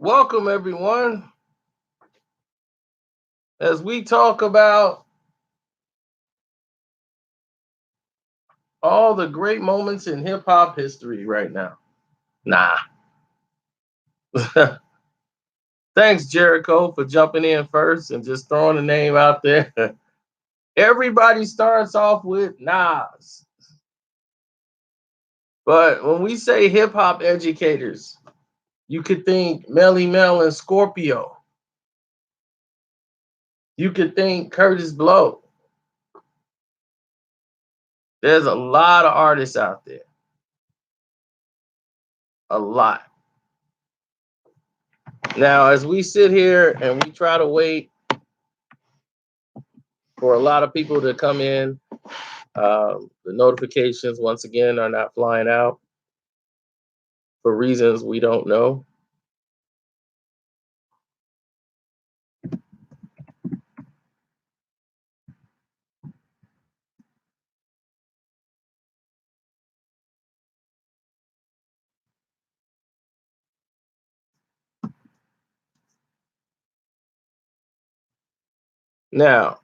Welcome, everyone, as we talk about all the great moments in hip hop history right now. Nah. Thanks, Jericho, for jumping in first and just throwing a name out there. Everybody starts off with Nas. But when we say hip hop educators, you could think Melly Mel and Scorpio. You could think Curtis Blow. There's a lot of artists out there. A lot. Now, as we sit here and we try to wait for a lot of people to come in, the notifications, once again, are not flying out for reasons we don't know. Now,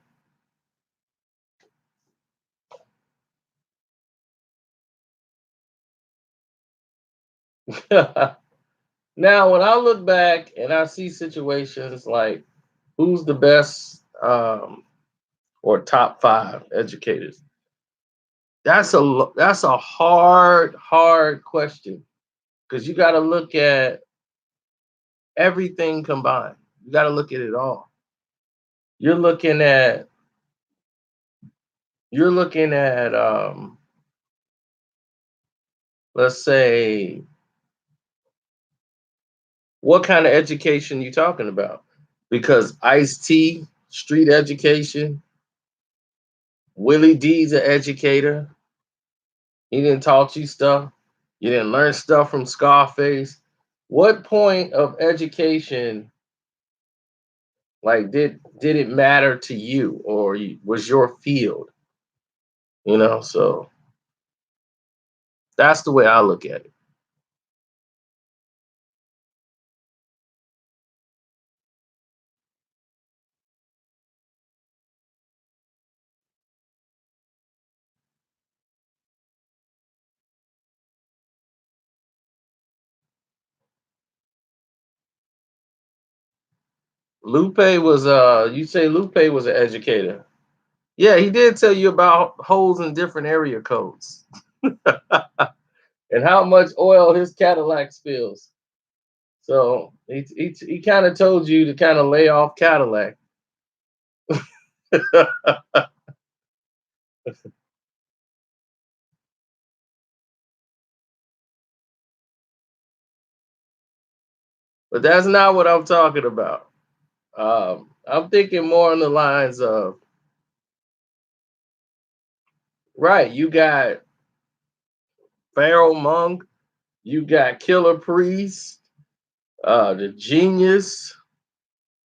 now when I look back and I see situations like who's the best or top five educators, that's a hard question because you got to look at everything combined. You got to look at it all. You're looking at you're looking at let's say what kind of education you talking about? Because Ice-T, street education, Willie D's an educator. He didn't taught you stuff. You didn't learn stuff from Scarface. What point of education, like, did it matter to you, or was your field? So that's the way I look at it. Lupe was you say Lupe was an educator. Yeah, he did tell you about holes in different area codes and how much oil his Cadillac spills. So he kind of told you to kind of lay off Cadillac. But that's not what I'm talking about. I'm thinking more on the lines of, right, you got Pharaoh Monk, you got Killer Priest, the Genius.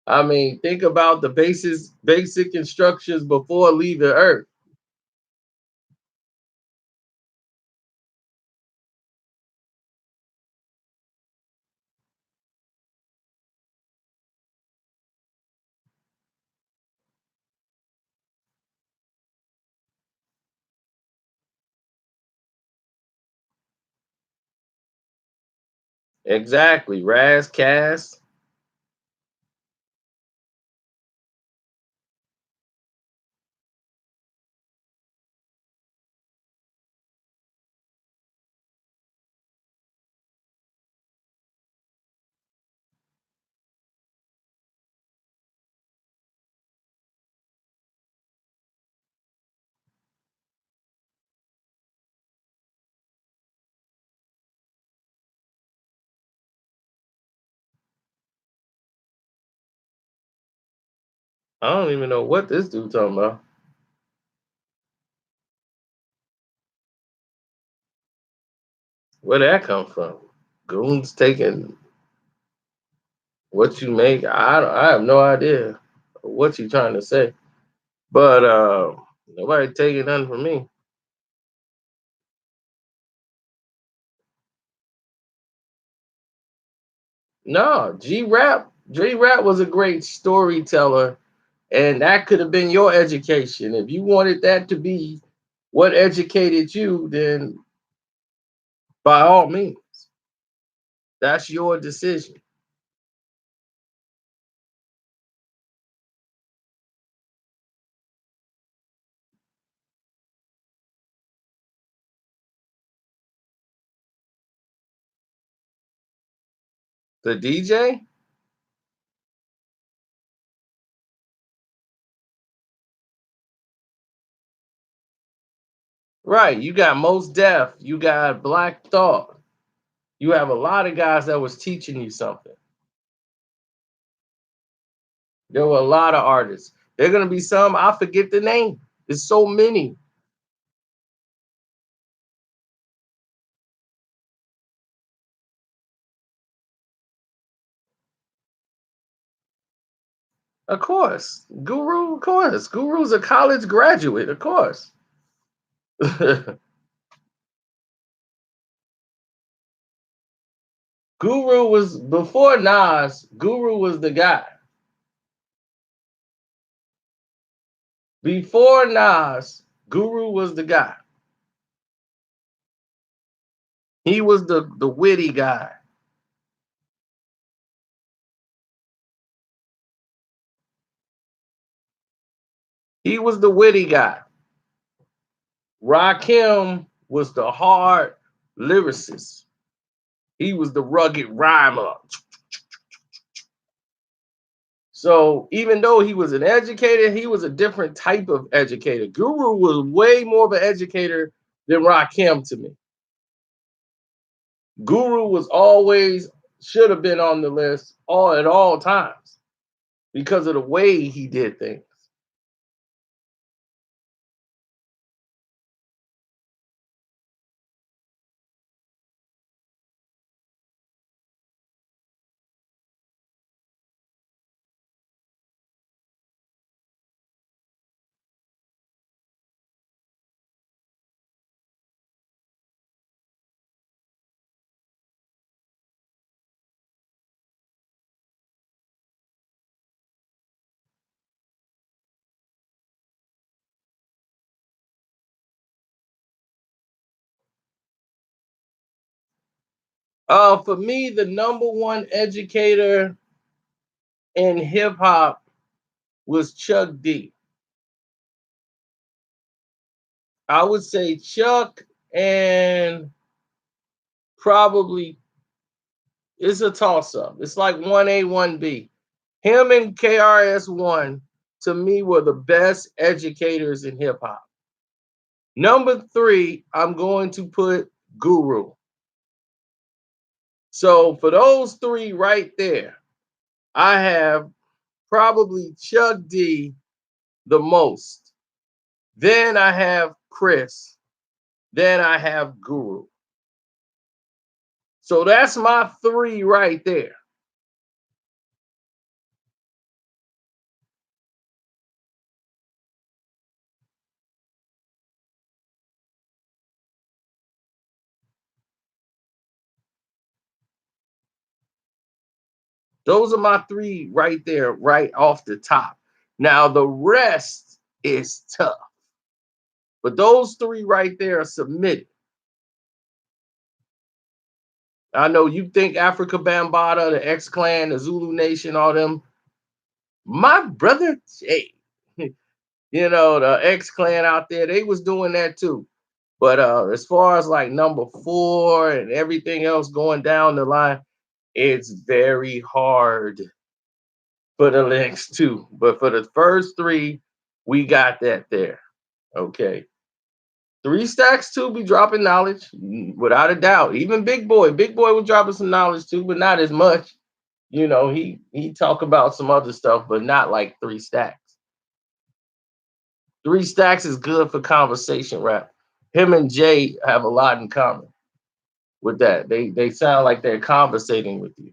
I mean, think about the basic instructions before leaving Earth. Exactly. Raz Cass. I don't even know what this dude talking about. Where that come from? Goons taking what you make. I have no idea what you trying to say. But nobody taking nothing from me. No, G Rap was a great storyteller, and that could have been your education. If you wanted that to be what educated you, then by all means, that's your decision. The DJ, right? You got Most Def, you got Black Thought, you have a lot of guys that was teaching you something. There were a lot of artists. There are gonna be some I forget the name. There's so many. Of course, Guru. Of course, Guru's a college graduate. Of course. Guru was before Nas. Guru was the guy. Before Nas, Guru was the guy. He was the witty guy. He was the witty guy. Rakim was the hard lyricist. He was the rugged rhymer. So even though he was an educator, he was a different type of educator. Guru was way more of an educator than Rakim to me. Guru was always should have been on the list all at all times because of the way he did things. For me, the number one educator in hip hop was Chuck D. I would say Chuck and probably it's a toss up. It's like 1A, 1B. Him and KRS1 to me were the best educators in hip hop. Number three, I'm going to put Guru. So for those three right there, I have probably Chuck D the most. Then I have Chris. Then I have Guru. So that's my three right there. Those are my three right there, right off the top. Now the rest is tough, but those three right there are submitted. I know you think Africa Bambaataa, the X Clan, the Zulu Nation, all them. My brother Jay, the X Clan out there, they was doing that too. But as far as like number four and everything else going down the line, it's very hard for the next two. But for the first three, we got that there. Okay. Three stacks too be dropping knowledge without a doubt. Even Big Boy was dropping some knowledge too, but not as much. He talk about some other stuff, but not like three stacks. Three stacks is good for conversation rap. Him and Jay have a lot in common with that. They sound like they're conversating with you.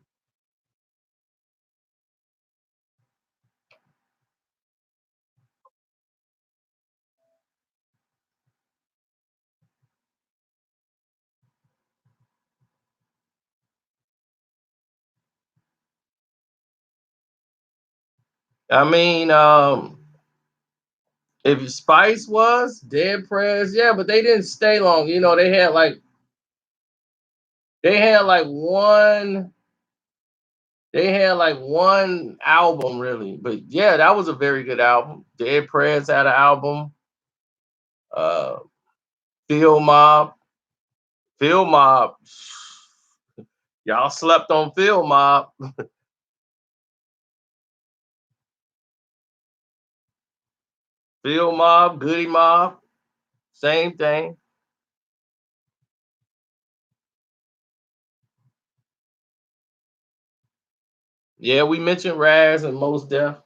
I mean, if Spice was Dead Prez, yeah, but they didn't stay long. You know, they had like one they had like one album really. But yeah, that was a very good album. Dead Prez had an album. Uh Phil Mob. Phil Mob. Y'all slept on Phil Mob. Phil Mob, Goody Mob, same thing. Yeah, we mentioned Raz and Most Def.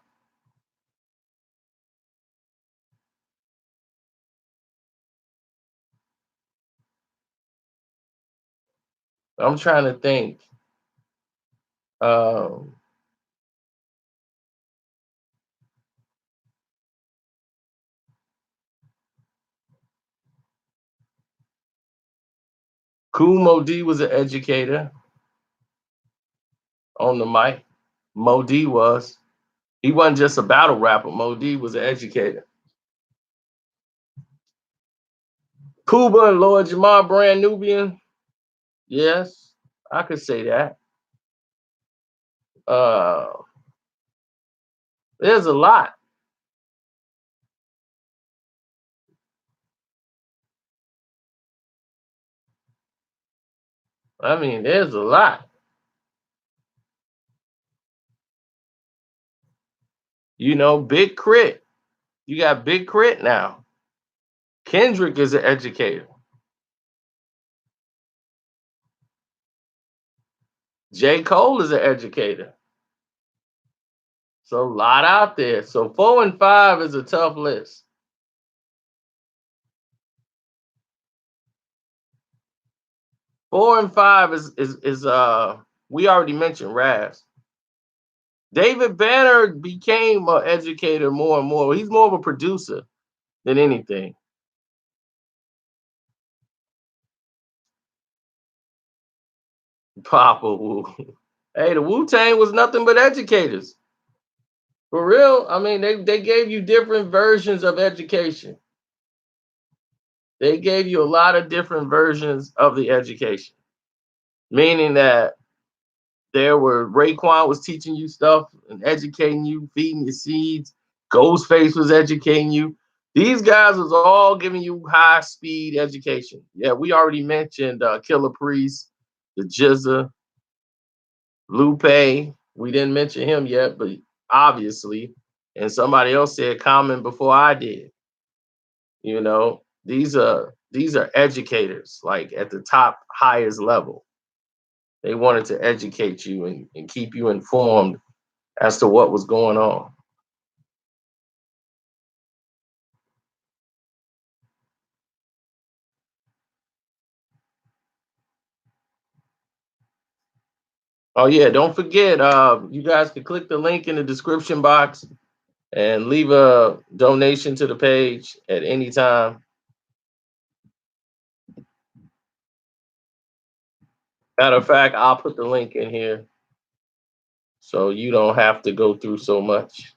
I'm trying to think. Um, Kool Mo D was an educator on the mic. Mo D was. He wasn't just a battle rapper. Mo D was an educator. Cuba and Lord Jamar Brand Nubian. Yes, I could say that. Uh, there's a lot. I mean, there's a lot. You know, Big Crit. You got Big Crit now. Kendrick is an educator. J. Cole is an educator. So a lot out there. So 4 and 5 is a tough list. 4 and 5 is we already mentioned Raz. David Banner became an educator more and more. He's more of a producer than anything. Papa Wu. Hey, the Wu Tang was nothing but educators. For real. I mean, they gave you different versions of education. They gave you a lot of different versions of the education. Meaning that there were Raekwon was teaching you stuff and educating you, feeding you seeds. Ghostface was educating you. These guys was all giving you high speed education. Yeah, we already mentioned Killer Priest, the Jizza, Lupe. We didn't mention him yet, but obviously, and somebody else said Common before I did. You know, these are educators, like at the top highest level. They wanted to educate you and keep you informed as to what was going on. Oh yeah, don't forget, you guys can click the link in the description box and leave a donation to the page at any time. Matter of fact, I'll put the link in here so you don't have to go through so much.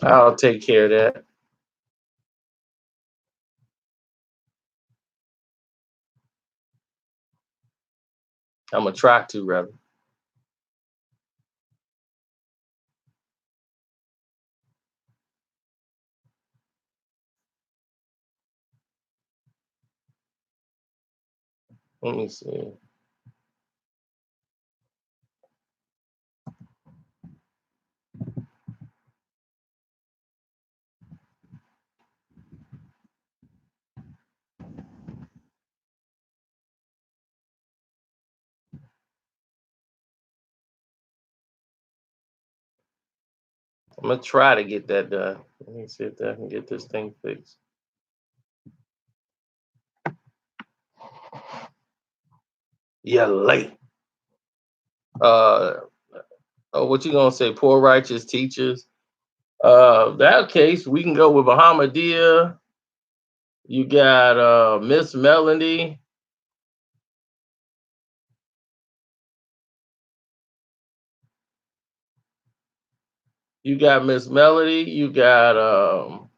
I'll take care of that. I'm gonna try to rather. Let me see. I'm gonna try to get that done. Let me see if I can get this thing fixed. Yeah, late. Uh, oh, what you gonna say? Poor righteous teachers. That case, we can go with Bahamadia. You got Miss Melody. You got Miss Melody. You got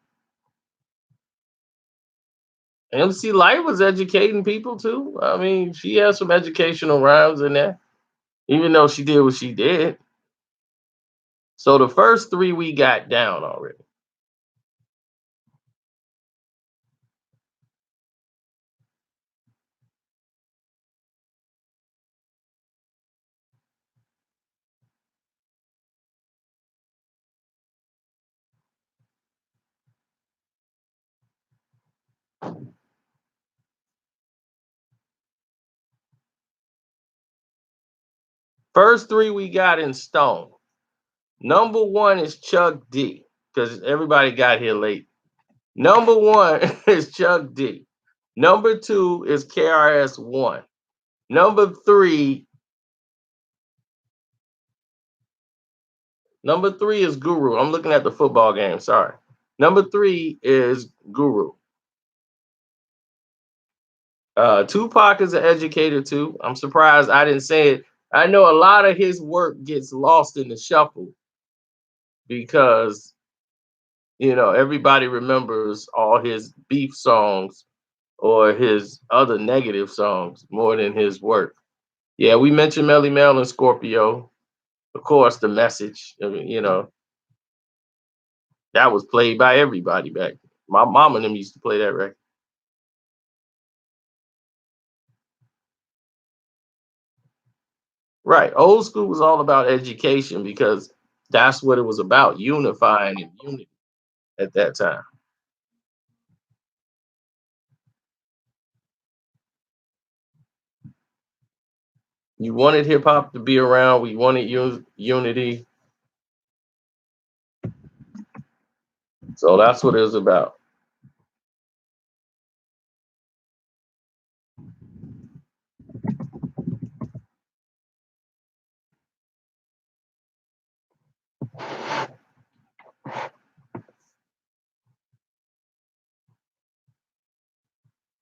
MC Light was educating people too. I mean, she has some educational rhymes in there, even though she did what she did. So the first three we got down already. First three we got in stone. Number one is Chuck D, because everybody got here late. Number one is Chuck D. Number two is KRS One. Number three, number three is Guru. I'm looking at the football game. Sorry. Number three is Guru. Tupac is an educator too. I'm surprised I didn't say it. I know a lot of his work gets lost in the shuffle because everybody remembers all his beef songs or his other negative songs more than his work. Yeah, we mentioned Melly Mel and Scorpio. Of course, the message. I mean, that was played by everybody back. My mom and them used to play that record. Right. Old school was all about education because that's what it was about, unifying and unity at that time. You wanted hip hop to be around. We wanted unity. So that's what it was about.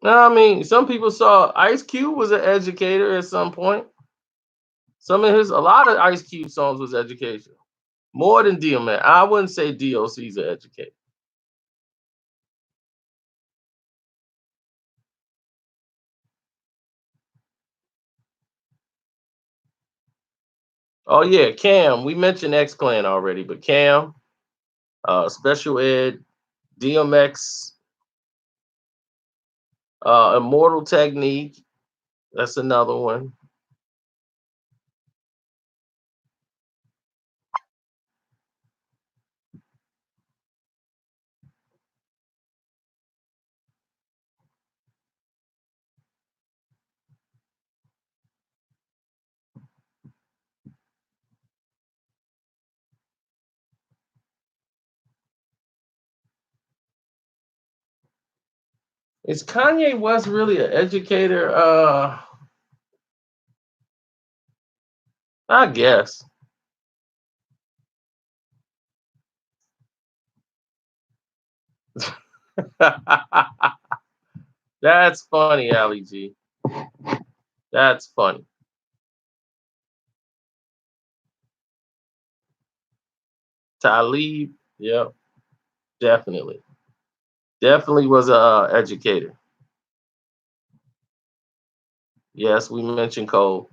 No, I mean, some people saw Ice Cube was an educator at some point. A lot of Ice Cube songs was educational. More than DMX. I wouldn't say DOC's an educator. Oh yeah, Cam. We mentioned X Clan already, but Cam, Special Ed, DMX, Immortal Technique. That's another one. Is Kanye West really an educator? I guess. That's funny, Ali G. That's funny. Talib, yep, definitely. Definitely was a educator. Yes, we mentioned Cole.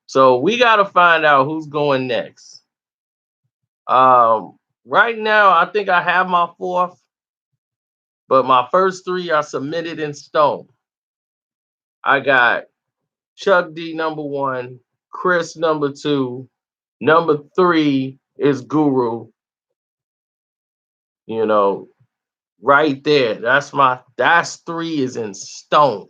So we got to find out who's going next. Right now, I think I have my fourth, but my first three are submitted in stone. I got Chuck D number one, Chris number two, number three is Guru. You know, right there. That's three is in stone.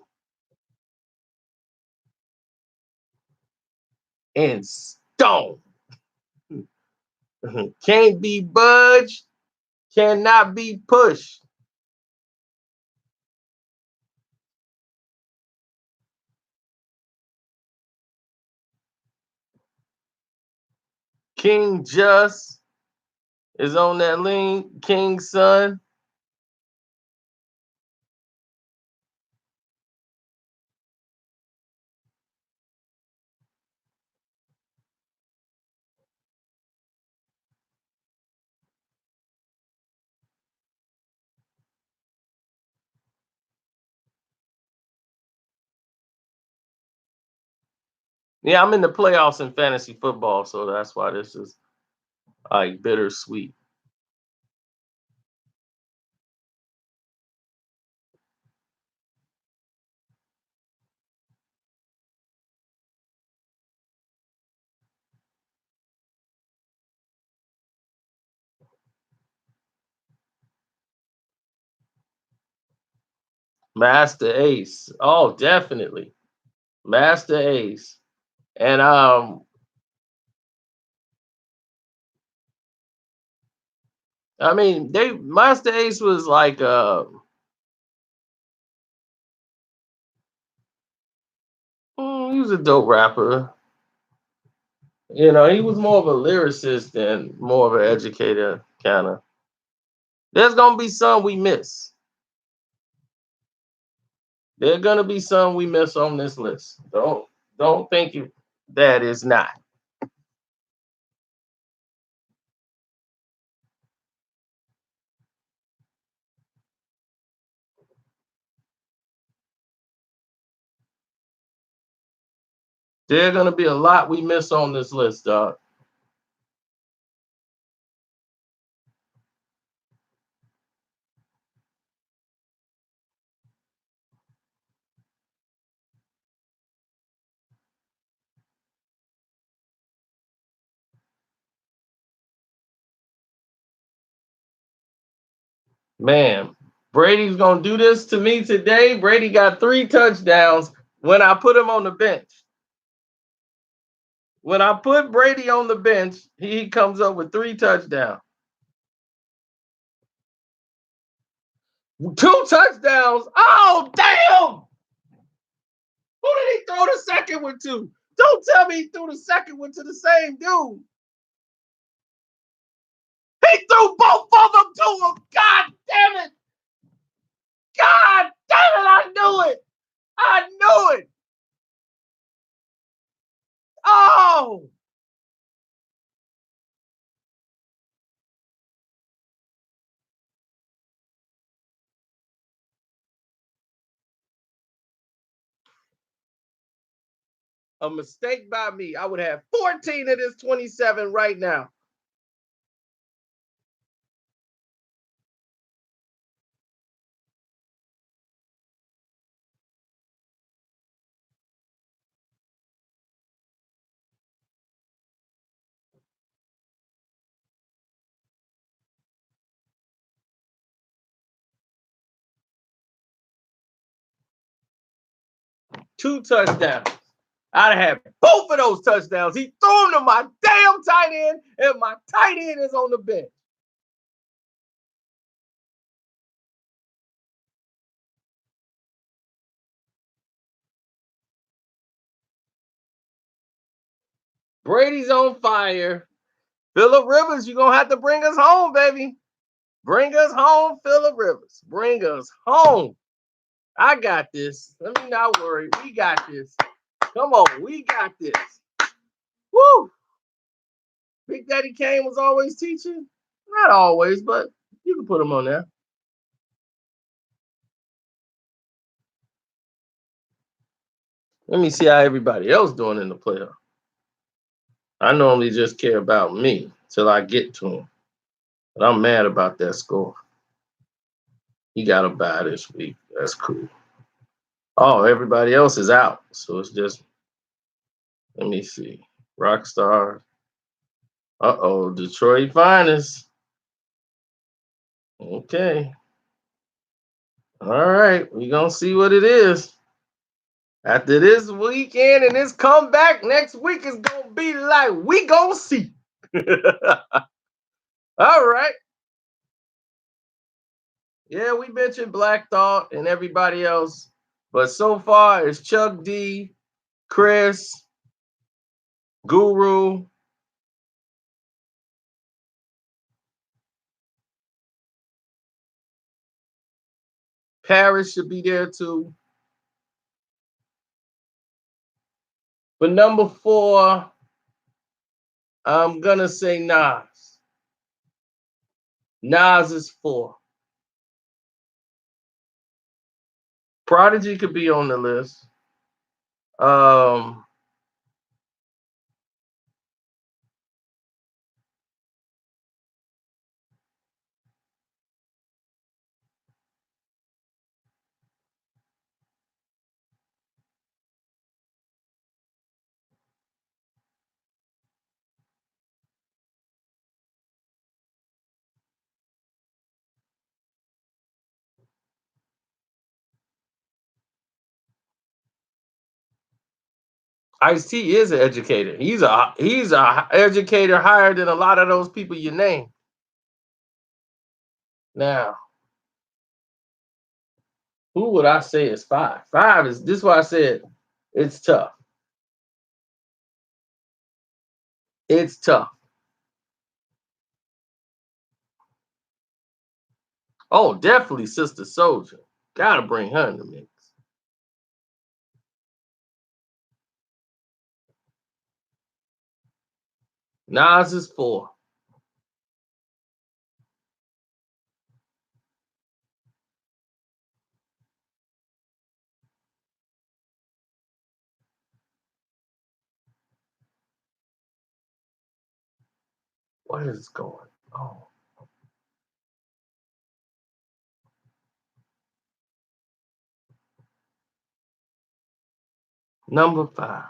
In stone. Can't be budged, cannot be pushed. King Just is on that link. King's son. Yeah, I'm in the playoffs in fantasy football, so that's why this is like bittersweet. Master Ace. Oh, definitely. Master Ace. And I mean, they Master Ace was like he was a dope rapper. You know, he was more of a lyricist than more of an educator kind of. There's gonna be some we miss. There's gonna be some we miss on this list. Don't think that is not. There's gonna be a lot we miss on this list, dog. Man, Brady's gonna do this to me today. Brady got 3 touchdowns when I put him on the bench. When I put Brady on the bench, he comes up with 3 touchdowns. 2 touchdowns. Oh, damn! Who did he throw the second one to? Don't tell me he threw the second one to the same dude. He threw both of them to him. God damn it. God damn it. I knew it. I knew it. Oh, a mistake by me. I would have 14 of this 27 right now. Two touchdowns. I'd have both of those touchdowns. He threw them to my damn tight end, and my tight end is on the bench. Brady's on fire. Phillip Rivers, you're gonna have to bring us home, baby. Bring us home, Phillip Rivers. Bring us home. I got this. Let me not worry. We got this. Come on, we got this. Woo! Big Daddy Kane was always teaching. Not always, but you can put him on there. Let me see how everybody else doing in the playoff. I normally just care about me till I get to him. But I'm mad about that score. He got a bye this week. That's cool. Oh, everybody else is out. So it's just, let me see. Rockstar. Uh-oh, Detroit Finest. Okay. All right. We're going to see what it is. After this weekend and this comeback, next week is going to be like, we going to see. All right. Yeah, we mentioned Black Thought and everybody else, but so far it's Chuck D, Chris, Guru. Paris should be there too. But number 4, I'm gonna say Nas. Nas is 4. Prodigy could be on the list. Um, Ice T is an educator. He's a educator higher than a lot of those people you name. Now, who would I say is 5? 5 is this is why I said it's tough. It's tough. Oh, definitely Sister Soldier. Gotta bring her in the mix. Nas is 4. What is going on? Number 5.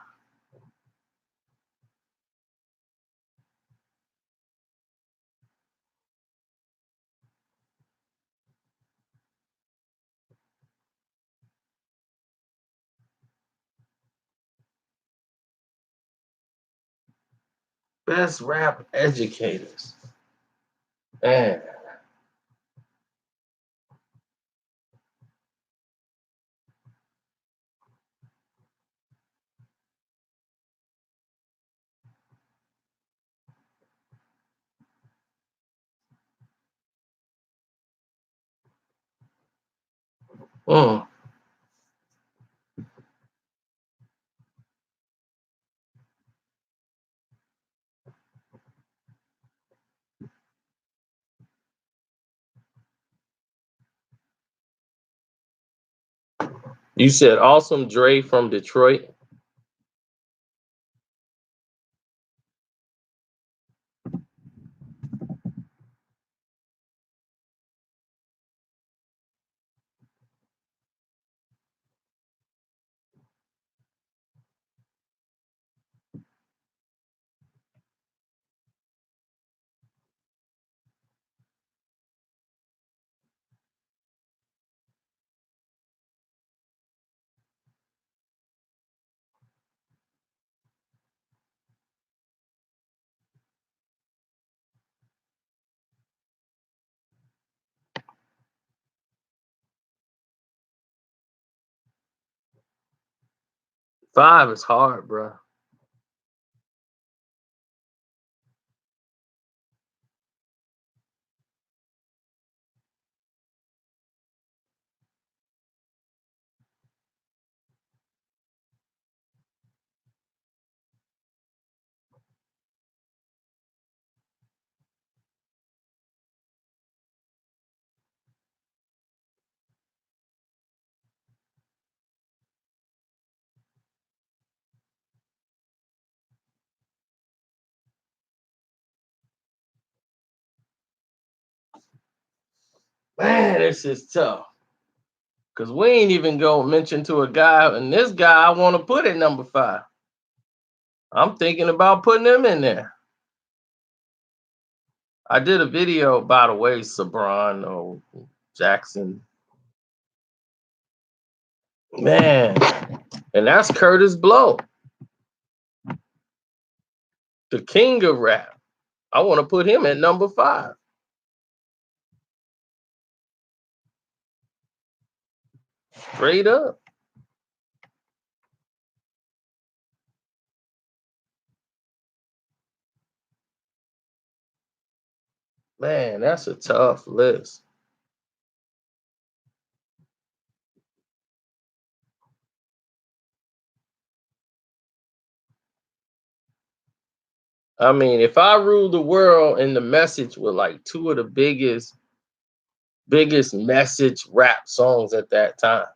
Best rap educators. Man, mm. You said Awesome Dre from Detroit. Five is hard, bro. Man, this is tough. Cause we ain't even gonna mention to a guy, and this guy I want to put at number 5. I'm thinking about putting him in there. I did a video, by the way, Sabron or Jackson. Man, and that's Curtis Blow, the king of rap. I want to put him at number 5. Straight up. Man, that's a tough list. I mean, if I ruled the world and the message were like two of the biggest message rap songs at that time.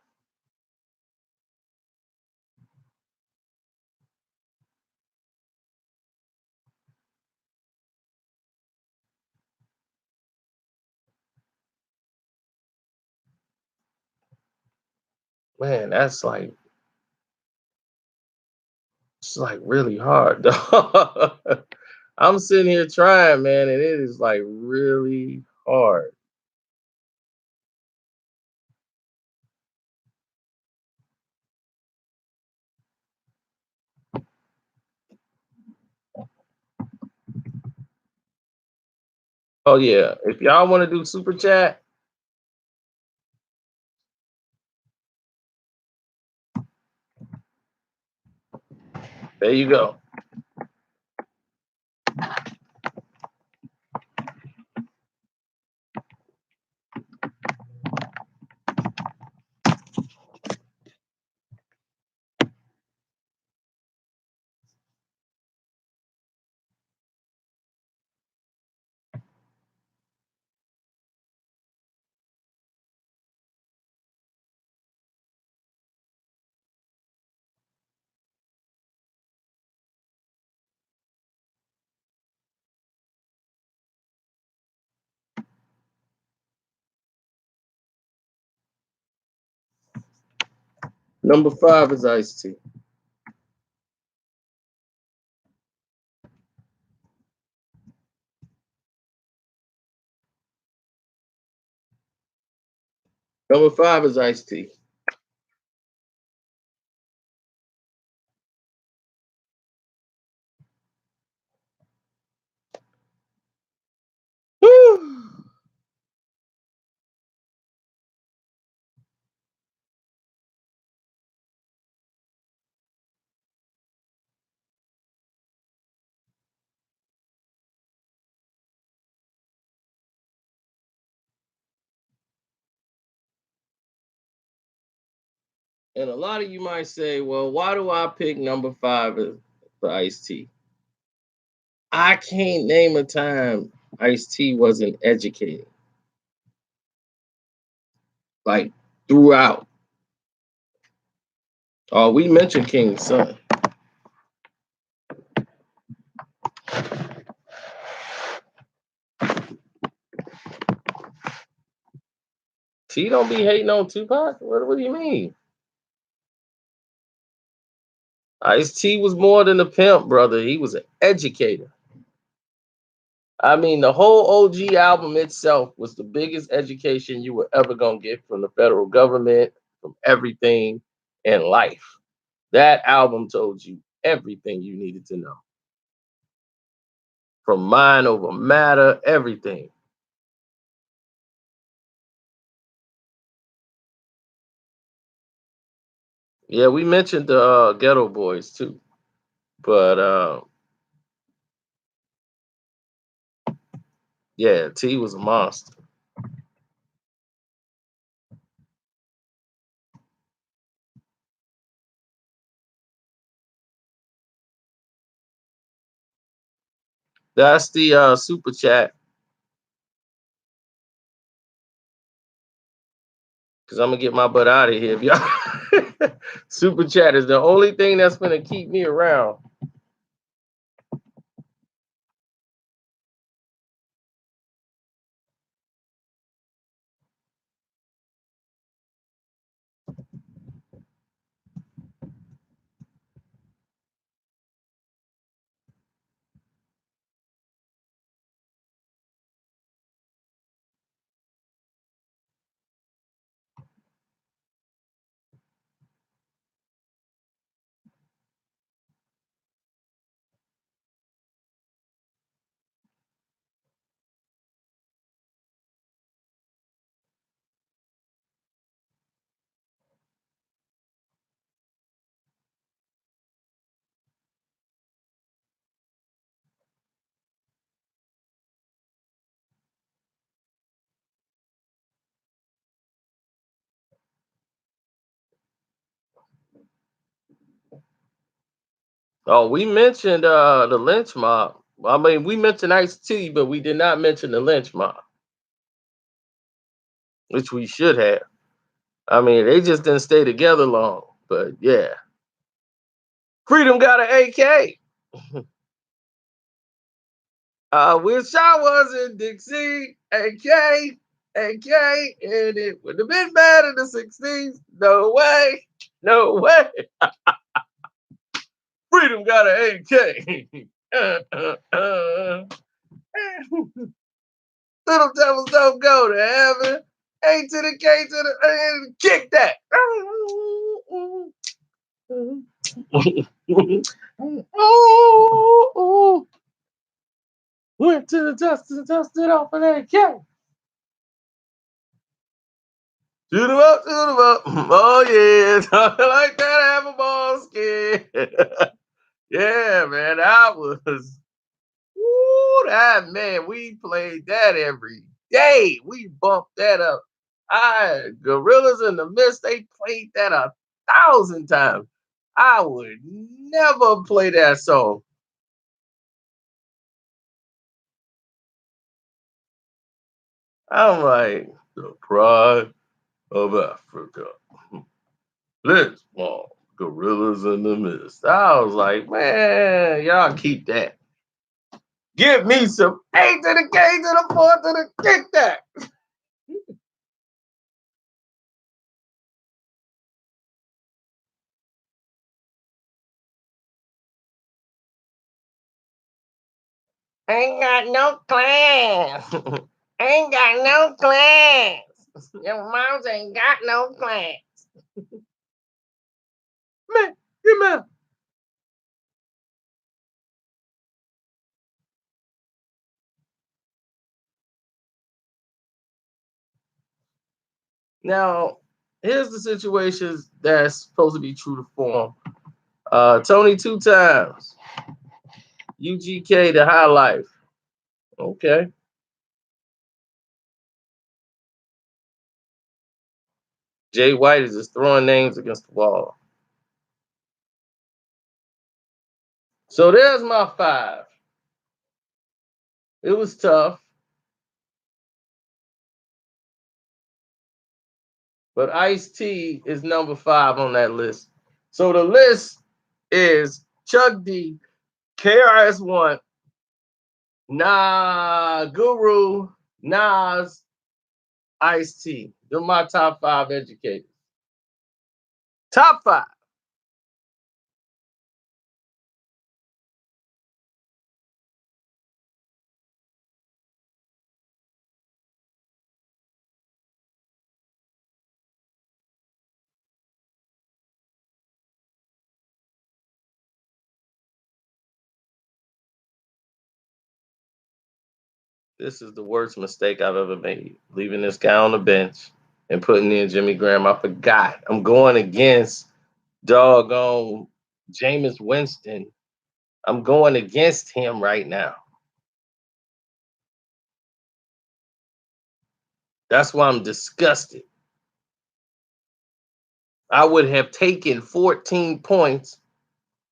Man, that's like it's like really hard though. I'm sitting here trying, man, and it is like really hard. Oh yeah. If y'all want to do super chat, there you go. Number 5 is Ice T. Number 5 is Ice T. And a lot of you might say, well, why do I pick number 5 for Ice T? I can't name a time Ice T wasn't educated, like throughout. We mentioned King's son. T don't be hating on Tupac. What do you mean? Ice T was more than a pimp, brother. He was an educator. I mean, the whole OG album itself was the biggest education you were ever gonna get from the federal government, from everything in life. That album told you everything you needed to know. From mind over matter, everything. Yeah, we mentioned the Ghetto Boys too, but yeah, T was a monster. That's the super chat because I'm gonna get my butt out of here. If y'all super chat is the only thing that's gonna keep me around. Oh, we mentioned the lynch mob. I mean, we mentioned Ice T, but we did not mention the lynch mob, which we should have. I mean, they just didn't stay together long. But yeah, Freedom got an AK. I wish I was in Dixie. AK, AK, and it would have been bad in the 60s. No way, no way. Freedom got an AK. Little devils don't go to heaven. A to the K to the kick that. Oh, went to the dust and dusted off of that K. Shoot 'em up, shoot 'em up. Oh yeah, something like that. Have a ball skin. Yeah, man, that was. Woo, that man, we played that every day. We bumped that up. I Gorillas in the Mist, they played that 1,000 times. I would never play that song. I'm like, the pride of Africa. Let's walk. Gorillas in the Mist. I was like, man, y'all keep that. Give me some A to the K to the 4 to the kick that. Ain't got no class. Ain't got no class. Your moms ain't got no class. Man, come on. Now, here's the situations that's supposed to be true to form. Tony 2 times. UGK the high life. Okay. Jay White is just throwing names against the wall. So there's my 5. It was tough, but Ice T is number 5 on that list. So the list is Chuck D, KRS-One, Guru, Nas, Ice T. They're my top 5 educators. Top 5. This is the worst mistake I've ever made. Leaving this guy on the bench and putting in Jimmy Graham. I forgot. I'm going against doggone Jameis Winston. I'm going against him right now. That's why I'm disgusted. I would have taken 14 points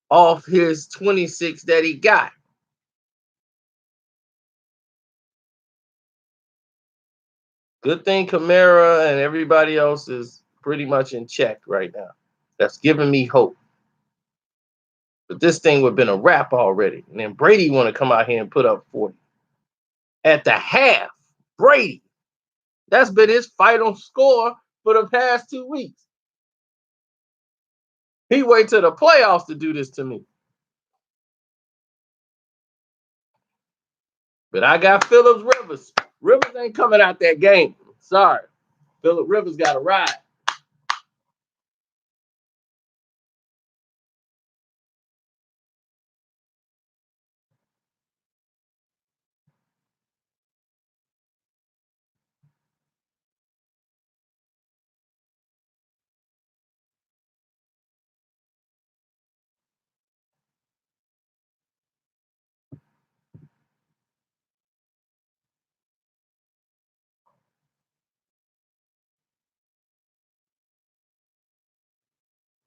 off his 26 that he got. Good thing Kamara and everybody else is pretty much in check right now. That's giving me hope. But this thing would have been a wrap already. And then Brady want to come out here and put up 40. At the half, Brady. That's been his final score for the past 2 weeks. He wait till the playoffs to do this to me. But I got Phillips Rivers. Rivers ain't coming out that game. Sorry. Phillip Rivers got to ride.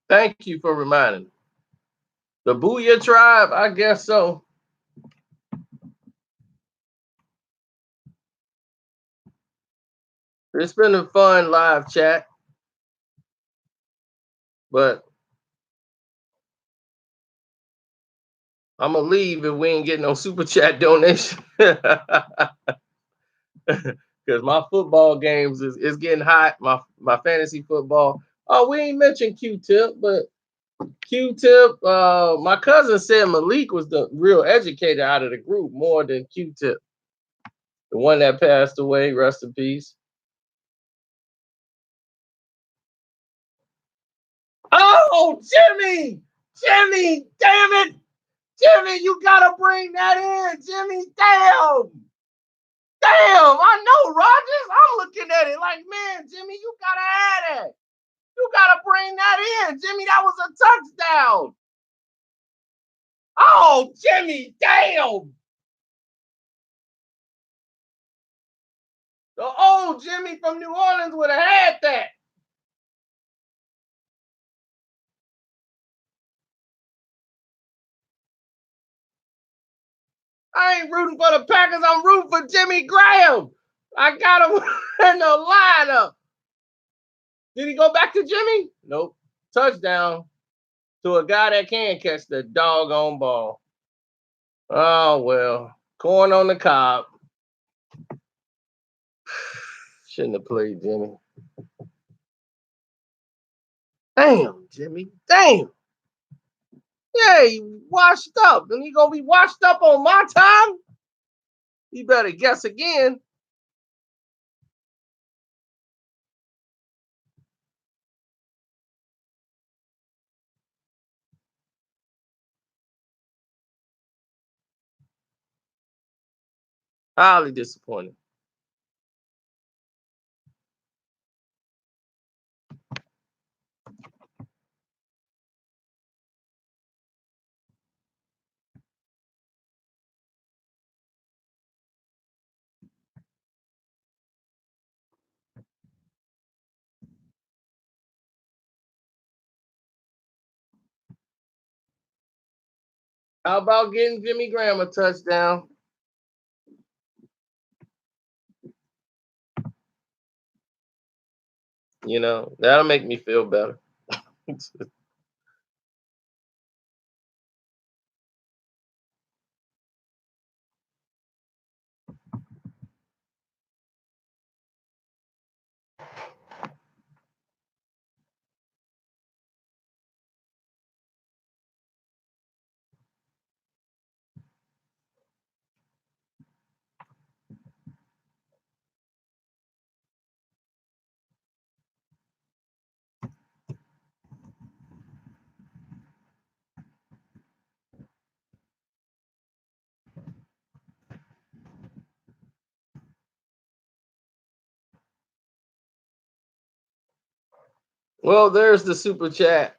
Thank you for reminding me. The Booyah tribe, I guess so. It's been a fun live chat, but I'm gonna leave if we ain't getting no super chat donation. Because my football games is getting hot. My fantasy football. Oh, we ain't mentioned Q-Tip, but Q-Tip, my cousin said Malik was the real educator out of the group more than Q-Tip. The one that passed away, rest in peace. Oh, Jimmy! Jimmy, damn it! Jimmy, you gotta bring that in, Jimmy. Damn! Damn! I know, Rogers. I'm looking at it like, man, Jimmy, you gotta add it. You gotta bring that in, Jimmy. That was a touchdown. Oh, Jimmy, damn! The old Jimmy from New Orleans would have had that. I ain't rooting for the Packers. I'm rooting for Jimmy Graham. I got him in the lineup. Did he go back to Jimmy? Nope. Touchdown to a guy that can catch the doggone ball. Oh, well. Corn on the cob. Shouldn't have played Jimmy. Damn, Jimmy. Damn. Yeah, he washed up. And he going to be washed up on my time? You better guess again. Highly disappointed. How about getting Jimmy Graham a touchdown? You know, that'll make me feel better. Well, there's the super chat.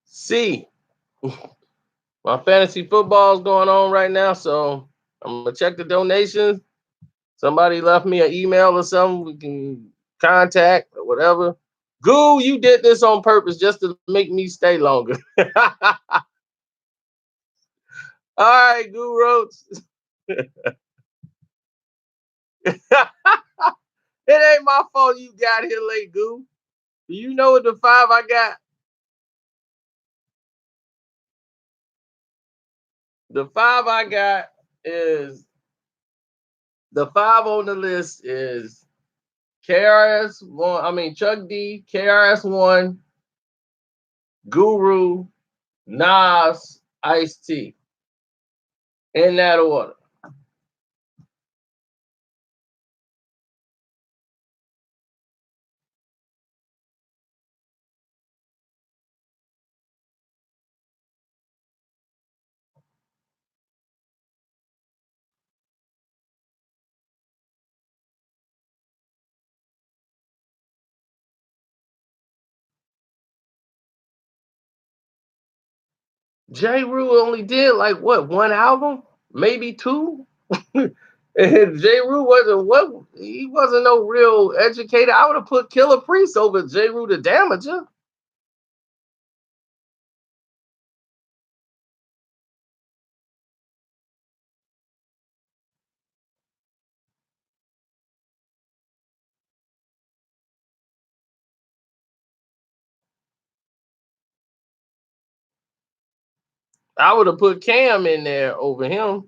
See, my fantasy football is going on right now, so I'm gonna check the donations. Somebody left me an email or something we can contact or whatever. Goo, you did this on purpose just to make me stay longer. All right, Goo Roach. It ain't my fault you got here late, Goo. Do you know what the five I got? The five I got is the five on the list is KRS one. I mean Chuck D, KRS one, Guru, Nas, Ice T. In that order. J. Rule only did like what, one album, maybe two. And J. Rule he wasn't no real educator. I would have put Killer Priest over J. Rule the Damager. I would have put Cam in there over him.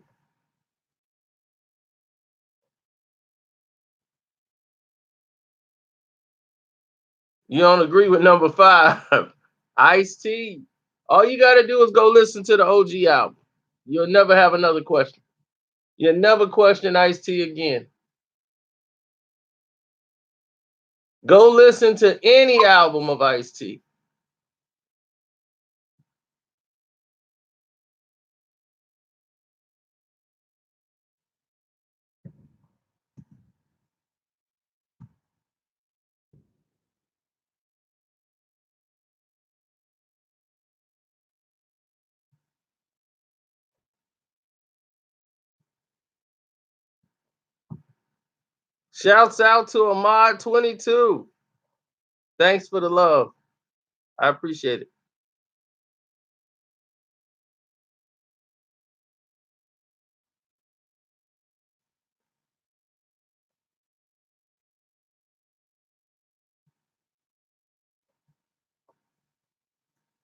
You don't agree with number five, Ice T? All you got to do is go listen to the OG album. You'll never have another question. You'll never question Ice T again. Go listen to any album of Ice T. Shouts out to Ahmad22. Thanks for the love. I appreciate it.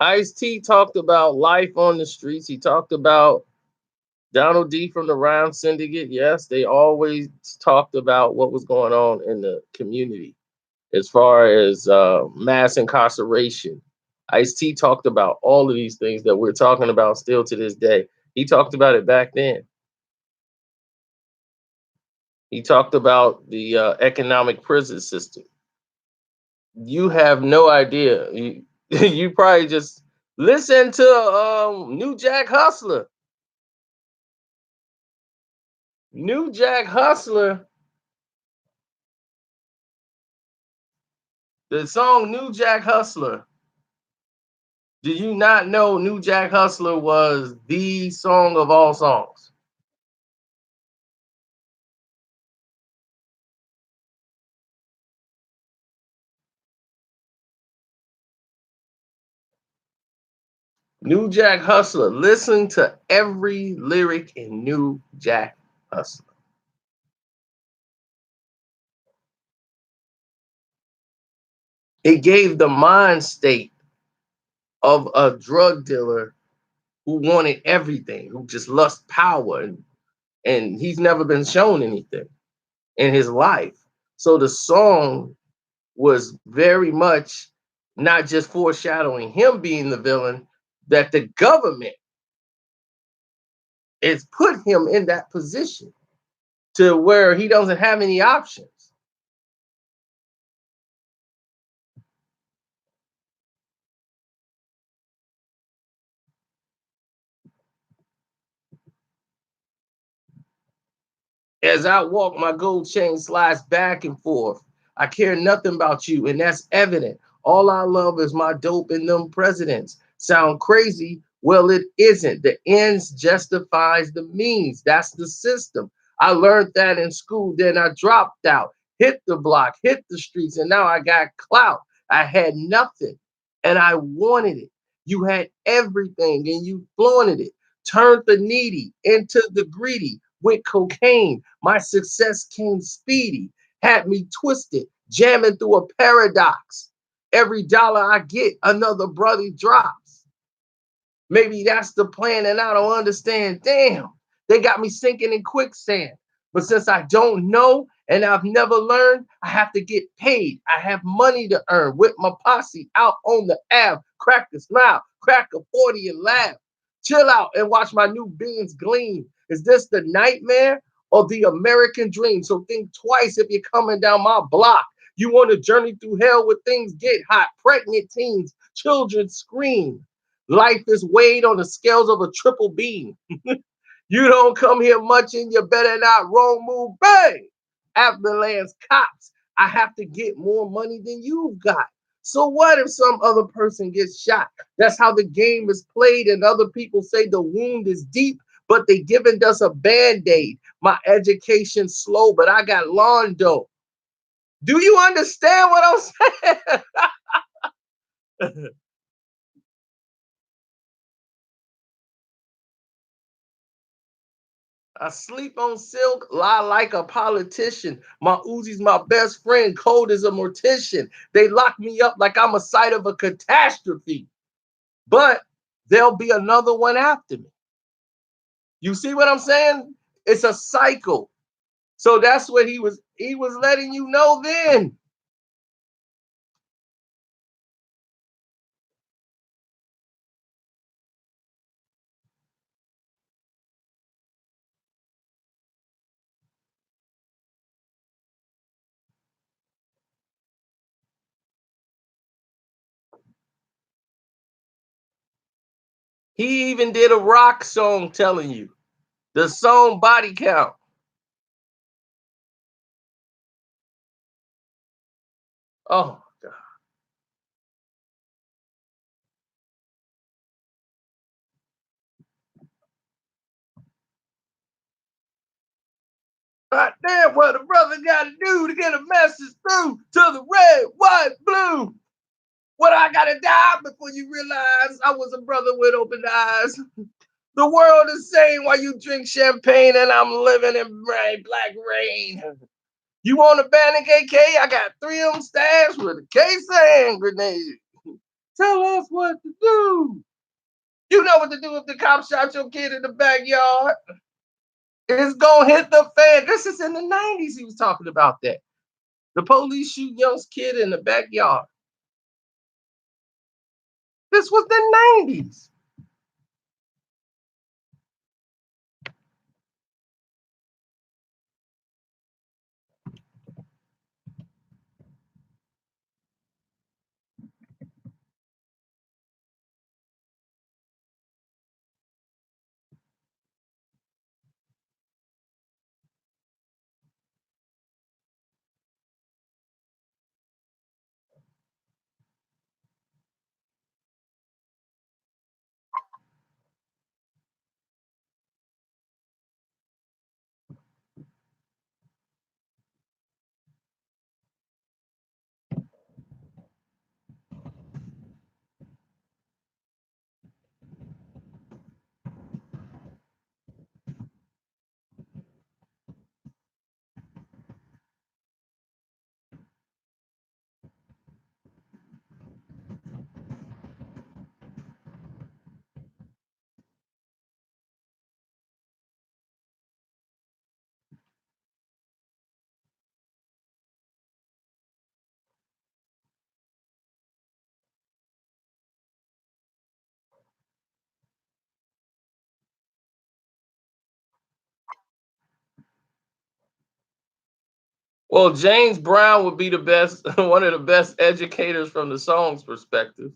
Ice-T talked about life on the streets. He talked about Donald D from the Rhyme Syndicate. Yes, they always talked about what was going on in the community as far as mass incarceration. Ice-T talked about all of these things that we're talking about still to this day. He talked about it back then. He talked about the economic prison system. You have no idea. You probably just listen to New Jack Hustler. New Jack Hustler, the song New Jack Hustler. Did you not know New Jack Hustler was the song of all songs? New Jack Hustler. Listen to every lyric in New Jack Hustler. It gave the mind state of a drug dealer who wanted everything, who just lust power, and he's never been shown anything in his life. So the song was very much not just foreshadowing him being the villain, that the government has put him in that position to where he doesn't have any options. As I walk, my gold chain slides back and forth. I care nothing about you, and that's evident. All I love is my dope and them presidents. Sound crazy? Well, it isn't. The ends justifies the means. That's the system. I learned that in school. Then I dropped out, hit the block, hit the streets, and now I got clout. I had nothing and I wanted it. You had everything and you flaunted it. Turned the needy into the greedy with cocaine. My success came speedy, had me twisted, jamming through a paradox. Every dollar I get, another brother drops. Maybe that's the plan, and I don't understand. Damn, they got me sinking in quicksand. But since I don't know and I've never learned, I have to get paid. I have money to earn with my posse out on the Ave. Crack a smile, crack a 40 and laugh. Chill out and watch my new beans gleam. Is this the nightmare or the American dream? So think twice if you're coming down my block. You want to journey through hell where things get hot, pregnant teens, children scream. Life is weighed on the scales of a triple beam. You don't come here much and you better not wrong move. Bang! Avalanche cops. I have to get more money than you've got. So what if some other person gets shot? That's how the game is played, and other people say the wound is deep, but they giving us a band-aid. My education's slow, but I got lawn dough. Do you understand what I'm saying? I sleep on silk, lie like a politician. My Uzi's my best friend, cold as a mortician. They lock me up like I'm a site of a catastrophe. But there'll be another one after me. You see what I'm saying? It's a cycle. So that's what he was letting you know then. He even did a rock song telling you the song Body Count. Oh, God damn, what a brother got to do to get a message through to the red, white, blue. What I gotta die before you realize I was a brother with open eyes. The world is saying while you drink champagne and I'm living in black rain. You want a bandit AK? I got three of them stashed with a case and grenade. Tell us what to do. You know what to do if the cop shot your kid in the backyard. It's gonna hit the fan. This is in the 90s. He was talking about that. The police shoot young kid in the backyard. This was the 90s. Well, James Brown would be the best, one of the best educators from the song's perspective.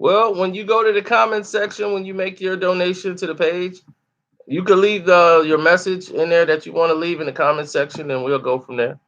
Well, when you go to the comment section, when you make your donation to the page, you can leave the your message in there that you want to leave in the comment section, and we'll go from there.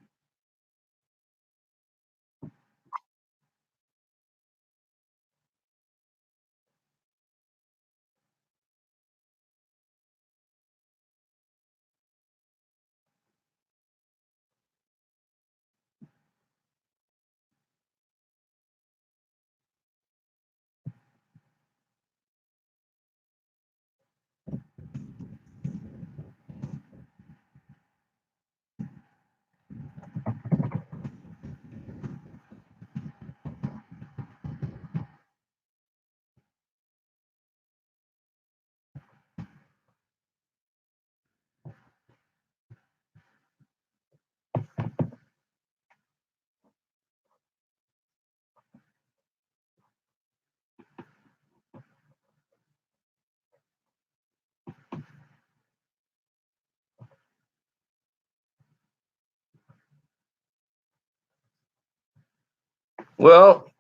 Well,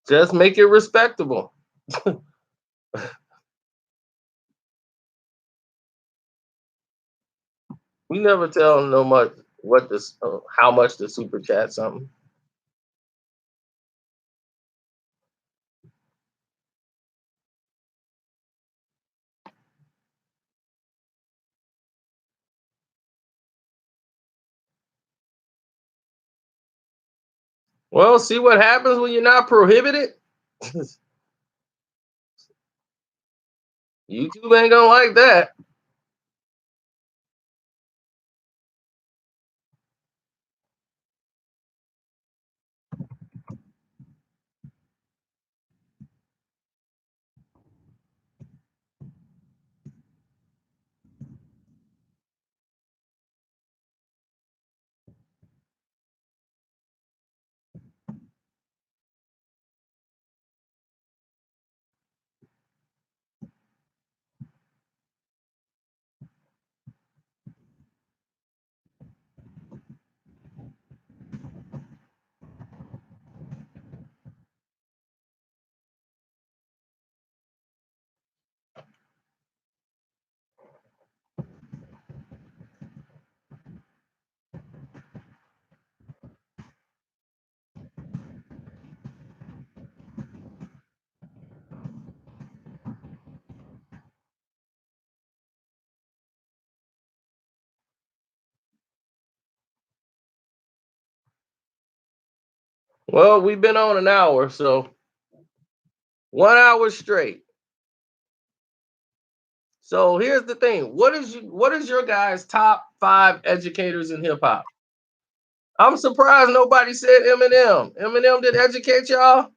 just make it respectable. We never tell no much what this, how much to super chat something. Well, see what happens when you're not prohibited. YouTube ain't gonna like that. Well, we've been on an hour, so 1 hour straight. So here's the thing: what is your guys' top five educators in hip hop? I'm surprised nobody said Eminem. Eminem did educate y'all.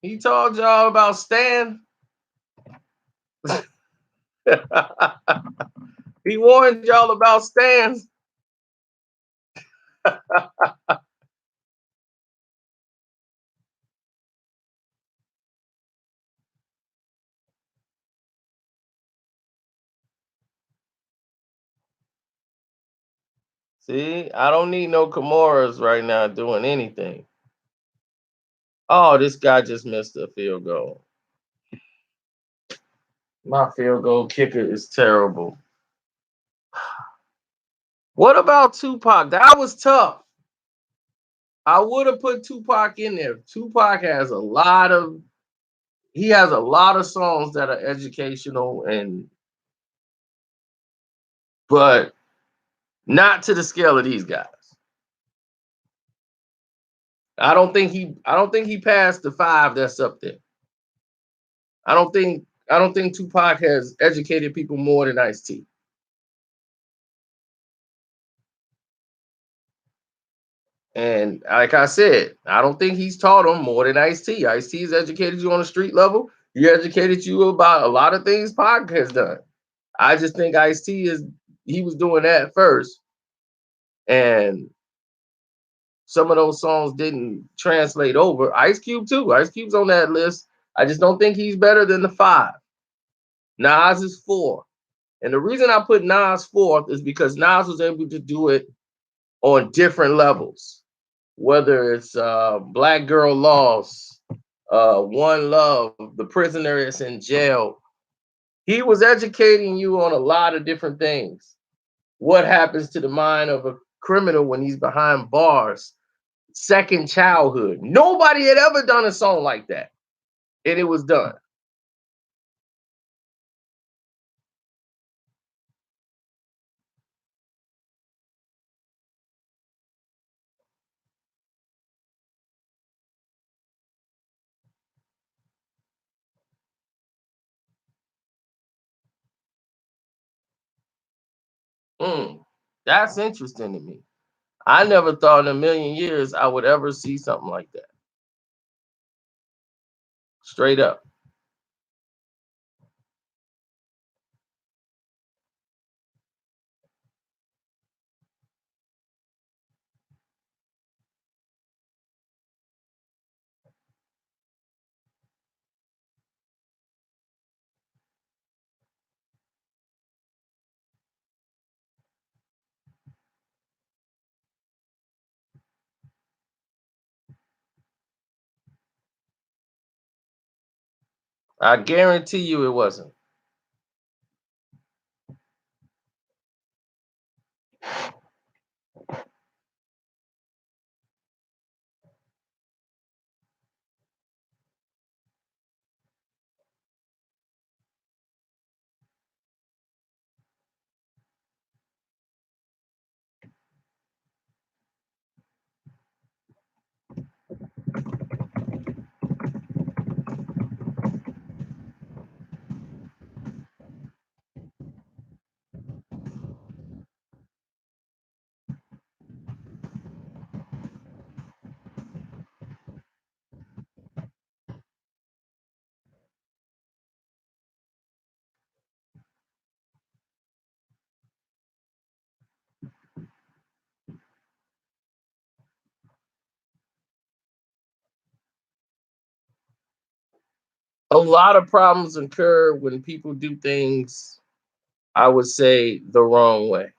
He told y'all about Stan. He warned y'all about Stans. See, I don't need no Kimuras right now doing anything. Oh, this guy just missed a field goal. My field goal kicker is terrible. What about Tupac? That was tough. I would have put Tupac in there. Tupac has a lot of he has a lot of songs that are educational and but not to the scale of these guys. I don't think he passed the five that's up there. I don't think Tupac has educated people more than Ice T. And like I said, I don't think he's taught them more than Ice T. Ice T's educated you on the street level. He educated you about a lot of things Pac has done. I just think Ice T is he was doing that first, and some of those songs didn't translate over. Ice Cube too. Ice Cube's on that list. I just don't think he's better than the five. Nas is four. And the reason I put Nas fourth is because Nas was able to do it on different levels. whether it's Black Girl Lost, One Love, The Prisoner that's in Jail. He was educating you on a lot of different things. What happens to the mind of a criminal when he's behind bars? Second childhood. Nobody had ever done a song like that, and it was done. Mm, that's interesting to me. I never thought in a million years I would ever see something like that. Straight up. I guarantee you it wasn't. A lot of problems occur when people do things, I would say, the wrong way.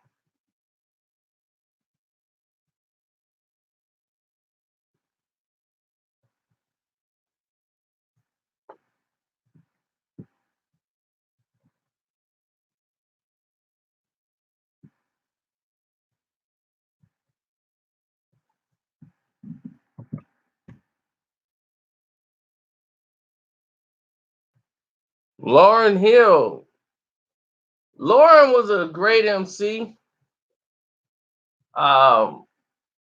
Lauren Hill. Lauren was a great MC. Um,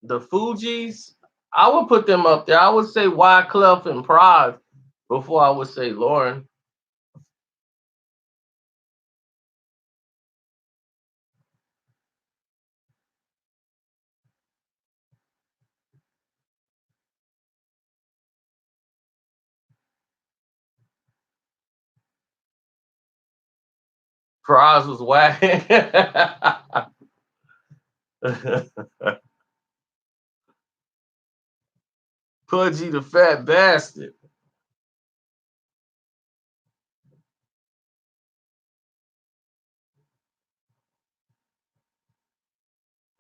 the Fugees, I would put them up there. I would say Wyclef and Prod before I would say Lauren. Praz was whack. Pudgy the fat bastard.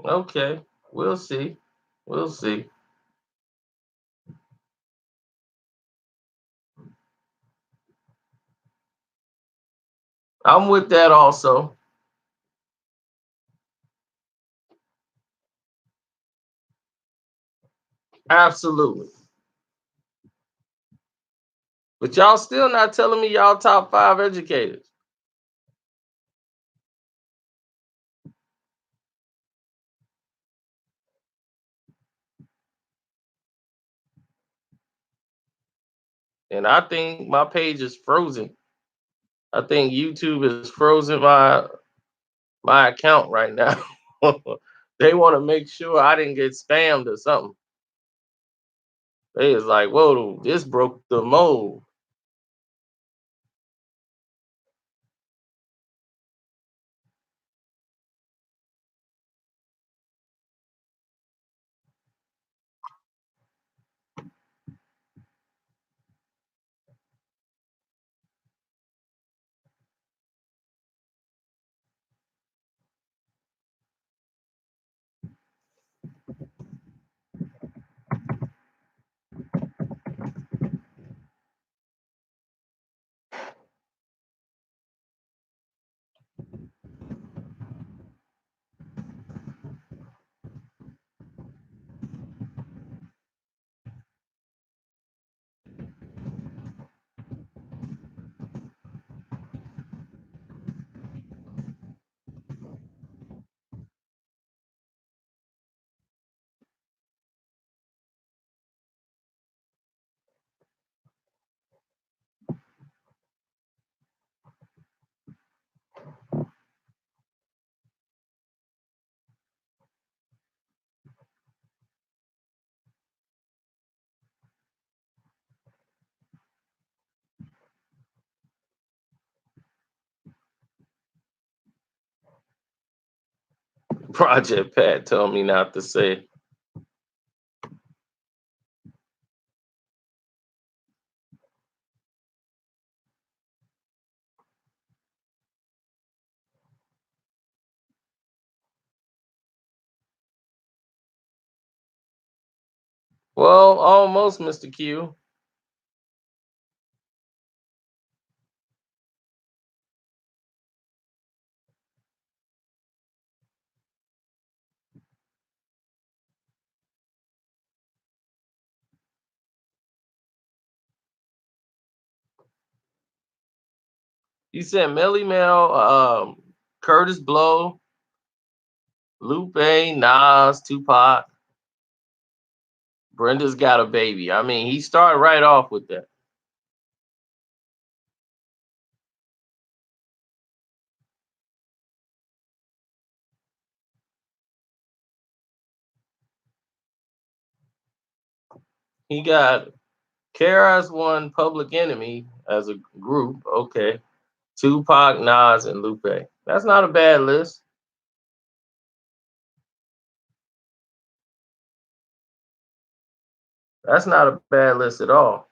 Okay, we'll see. We'll see. I'm with that also. Absolutely. But y'all still not telling me y'all top five educators. And I think my page is frozen. I think YouTube is frozen my account right now. They want to make sure I didn't get spammed or something. They is like, whoa, this broke the mold. Project Pat told me not to say. Well, almost, Mr. Q. You said Melly Mel, Curtis Blow, Lupe, Nas, Tupac, Brenda's Got a Baby. I mean, he started right off with that. He got KRS One, Public Enemy as a group. Okay. Tupac, Nas, and Lupe. That's not a bad list. That's not a bad list at all.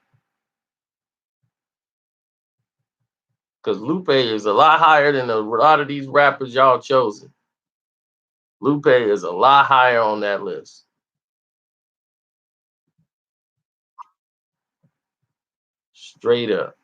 Because Lupe is a lot higher than a lot of these rappers y'all chosen. Lupe is a lot higher on that list. Straight up.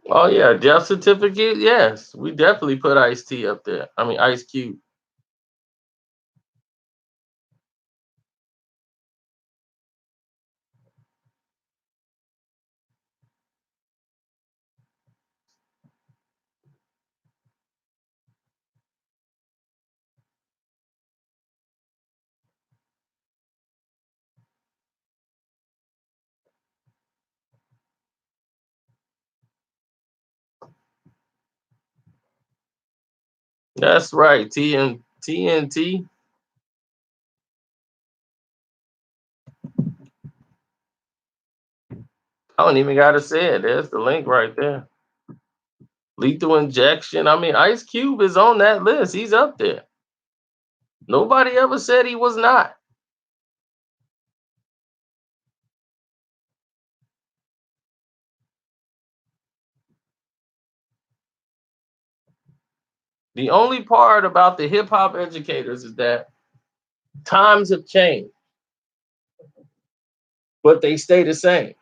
Oh yeah, death certificate. Yes, we definitely put Ice T up there. I mean Ice Cube. That's right. TNT. I don't even gotta say it. There's the link right there. Lethal Injection. I mean, Ice Cube is on that list. He's up there. Nobody ever said he was not. The only part about the hip hop educators is that times have changed, but they stay the same.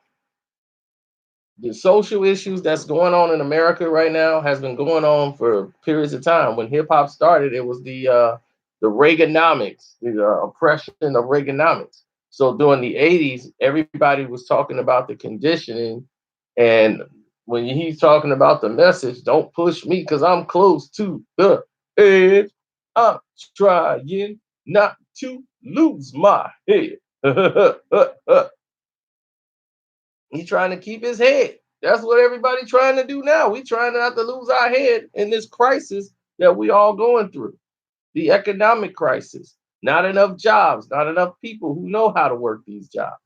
The social issues that's going on in America right now has been going on for periods of time. When hip hop started, it was the Reaganomics, the oppression of Reaganomics. So during the '80s, everybody was talking about the conditioning, and when he's talking about the message, don't push me because I'm close to the edge. I'm trying not to lose my head. He's trying to keep his head. That's what everybody trying to do now. We trying not to lose our head in this crisis that we all going through. The economic crisis. Not enough jobs, not enough people who know how to work these jobs.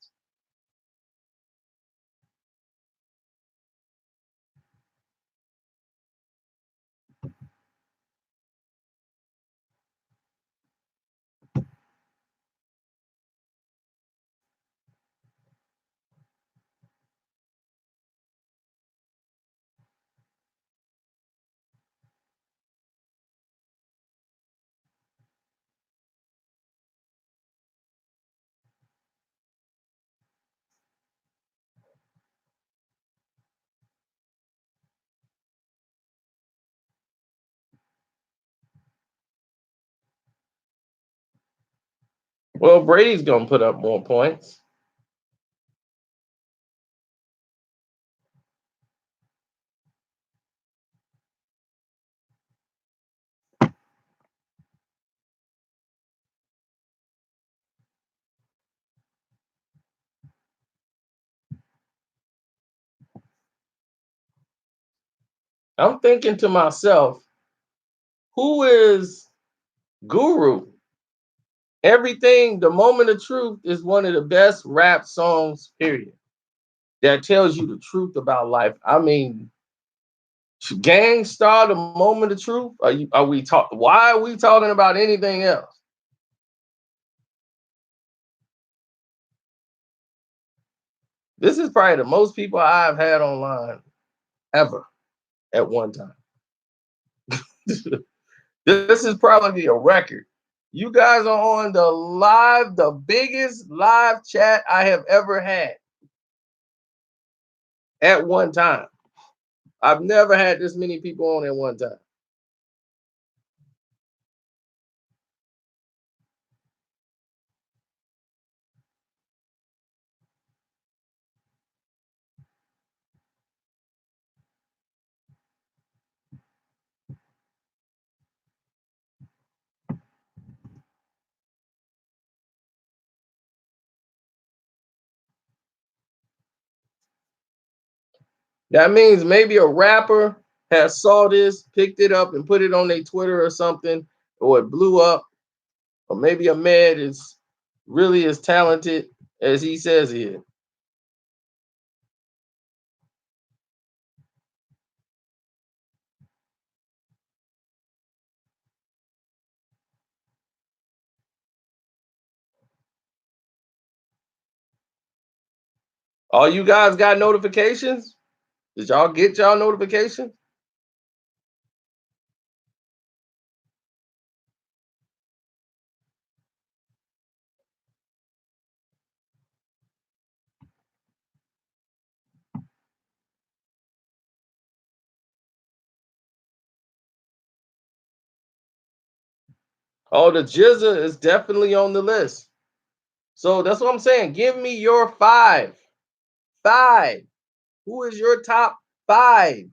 Well, Brady's gonna put up more points. I'm thinking to myself, who is Guru? Everything, the moment of truth is one of the best rap songs, period. That tells you the truth about life. I mean, Gangstar, the moment of truth. Are we talk? Why are we talking about anything else? This is probably the most people I've had online ever at one time. This is probably a record. You guys are on the biggest live chat I have ever had at one time. I've never had this many people on at one time. That means maybe a rapper has saw this, picked it up, and put it on their Twitter or something, or it blew up. Or maybe Ahmed is really as talented as he says he is. All you guys got notifications? Did y'all get y'all notifications? Oh, the Jizza is definitely on the list. So that's what I'm saying. Give me your five. Five. Who is your top five?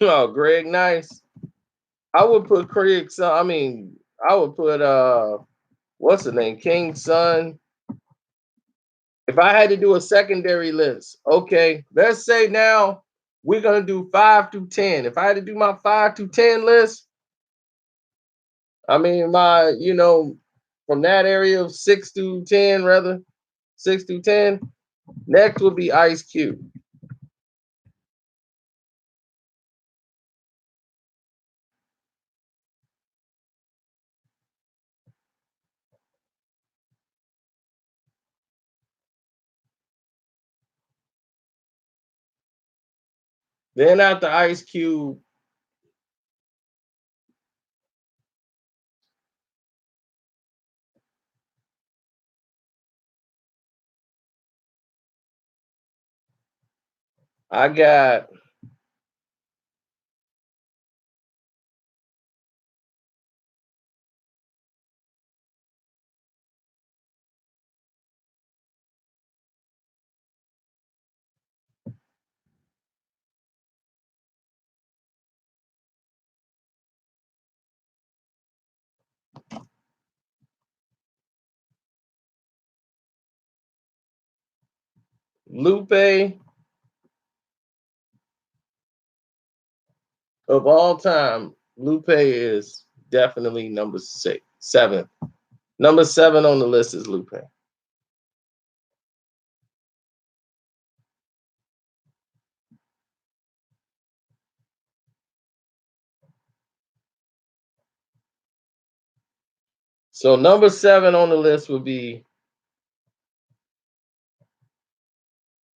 Oh, Greg Nice. I would put Craig Son. I mean, I would put what's the name? King's son. If I had to do a secondary list, okay, let's say now we're gonna do 5 to 10. If I had to do my 5 to 10 list, I mean my, from that area of 6 to 10, rather 6 to 10. Next would be Ice Cube. Then after Ice Cube, I got Lupe of all time. Lupe is definitely number 7. Number 7 on the list is Lupe. So number 7 on the list would be.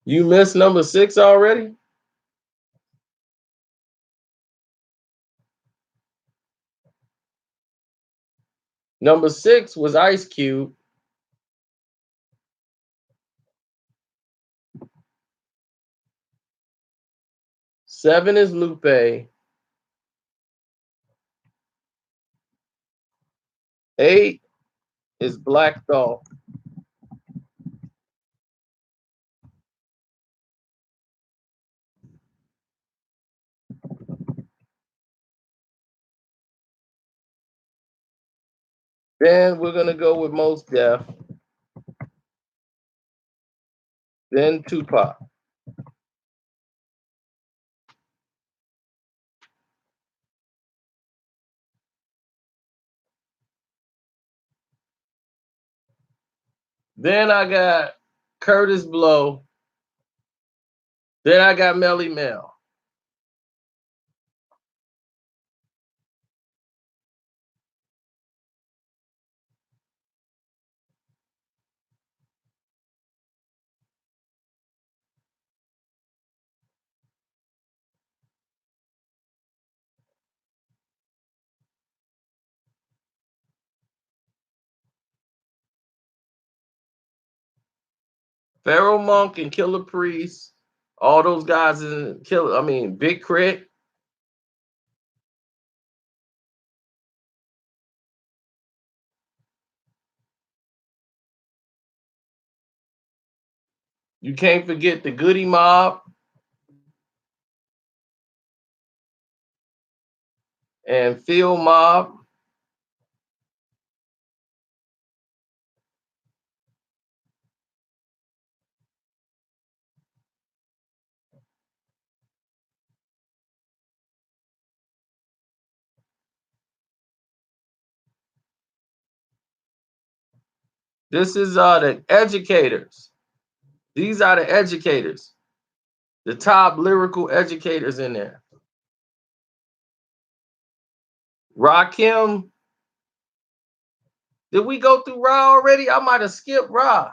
You missed number 6 already? Number 6 was Ice Cube. 7 is Lupe. 8 is Black Thought. Then we're gonna go with Most Def. Then Tupac. Then I got Curtis Blow. Then I got Melly Mel. Pharaoh Monk and Killer Priest. All those guys in Killer. I mean, Big Crit. You can't forget the Goody Mob and Phil Mob. This is the educators. These are the educators. The top lyrical educators in there. Rakim. Did we go through Ra already? I might have skipped Ra.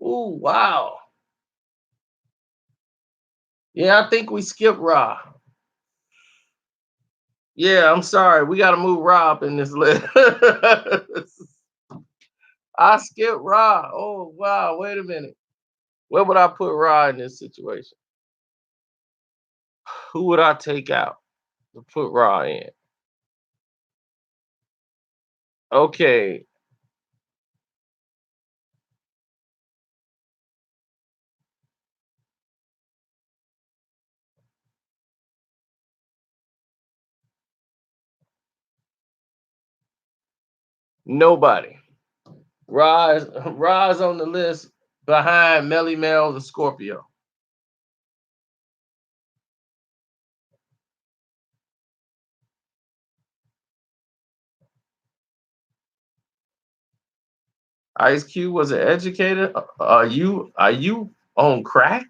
Ooh, wow. Yeah, I think we skipped Ra. Yeah, I'm sorry. We got to move Ra up in this list. I skipped Ra. Oh, wow. Wait a minute. Where would I put Ra in this situation? Who would I take out to put Ra in? Okay. Nobody. Ra's on the list behind Melly Mel the Scorpio. Ice Cube was an educator. Are you on crack?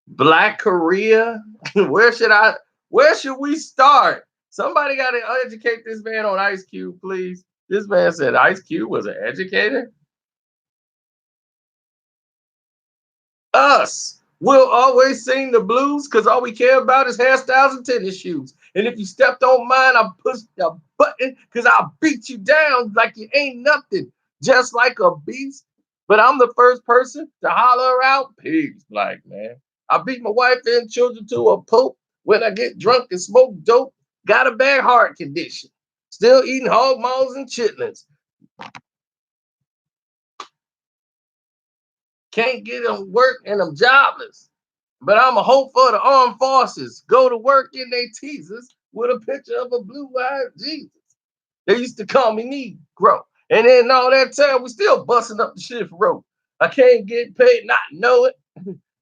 Black Korea. Where should we start? Somebody got to educate this man on Ice Cube, please. This man said Ice Cube was an educator. Us. We'll always sing the blues because all we care about is hairstyles and tennis shoes. And if you stepped on mine, I'll push the button because I'll beat you down like you ain't nothing, just like a beast. But I'm the first person to holler out, peace, black man. I beat my wife and children to a pulp when I get drunk and smoke dope. Got a bad heart condition. Still eating hog maws and chitlins. Can't get them work and I'm jobless. But I'm a hope for the armed forces. Go to work in they teasers with a picture of a blue-eyed Jesus. They used to call me Negro. And then all that time, we still busting up the shift rope. I can't get paid, not know it.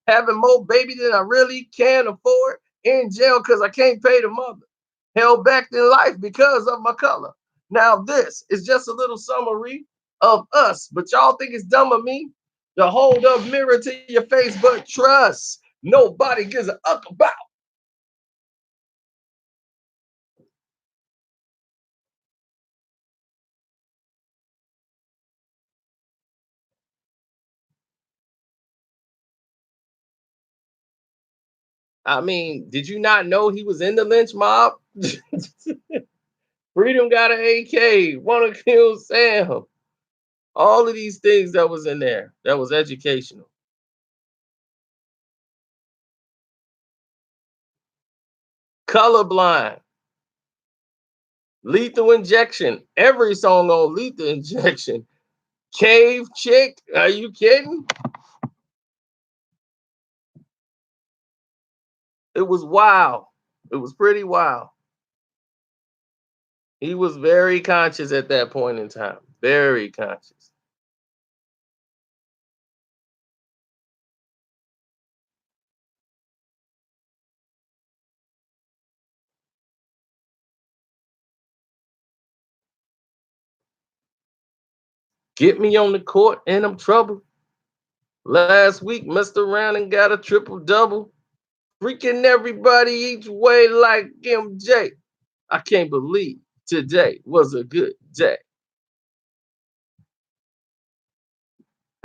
Having more baby than I really can afford. In jail because I can't pay the mother. Held back in life because of my color. Now this is just a little summary of us. But y'all think it's dumb of me to hold up mirror to your face, but trust nobody gives a up about. I mean, did you not know he was in the lynch mob? Freedom got an AK, wanna kill Sam. All of these things that was in there that was educational. Colorblind, lethal injection. Every song on lethal injection. Cave chick, are you kidding? It was wild. It was pretty wild. He was very conscious at that point in time. Very conscious. Get me on the court and I'm trouble. Last week messed around and got a triple double. Freaking everybody each way like MJ. I can't believe today was a good day.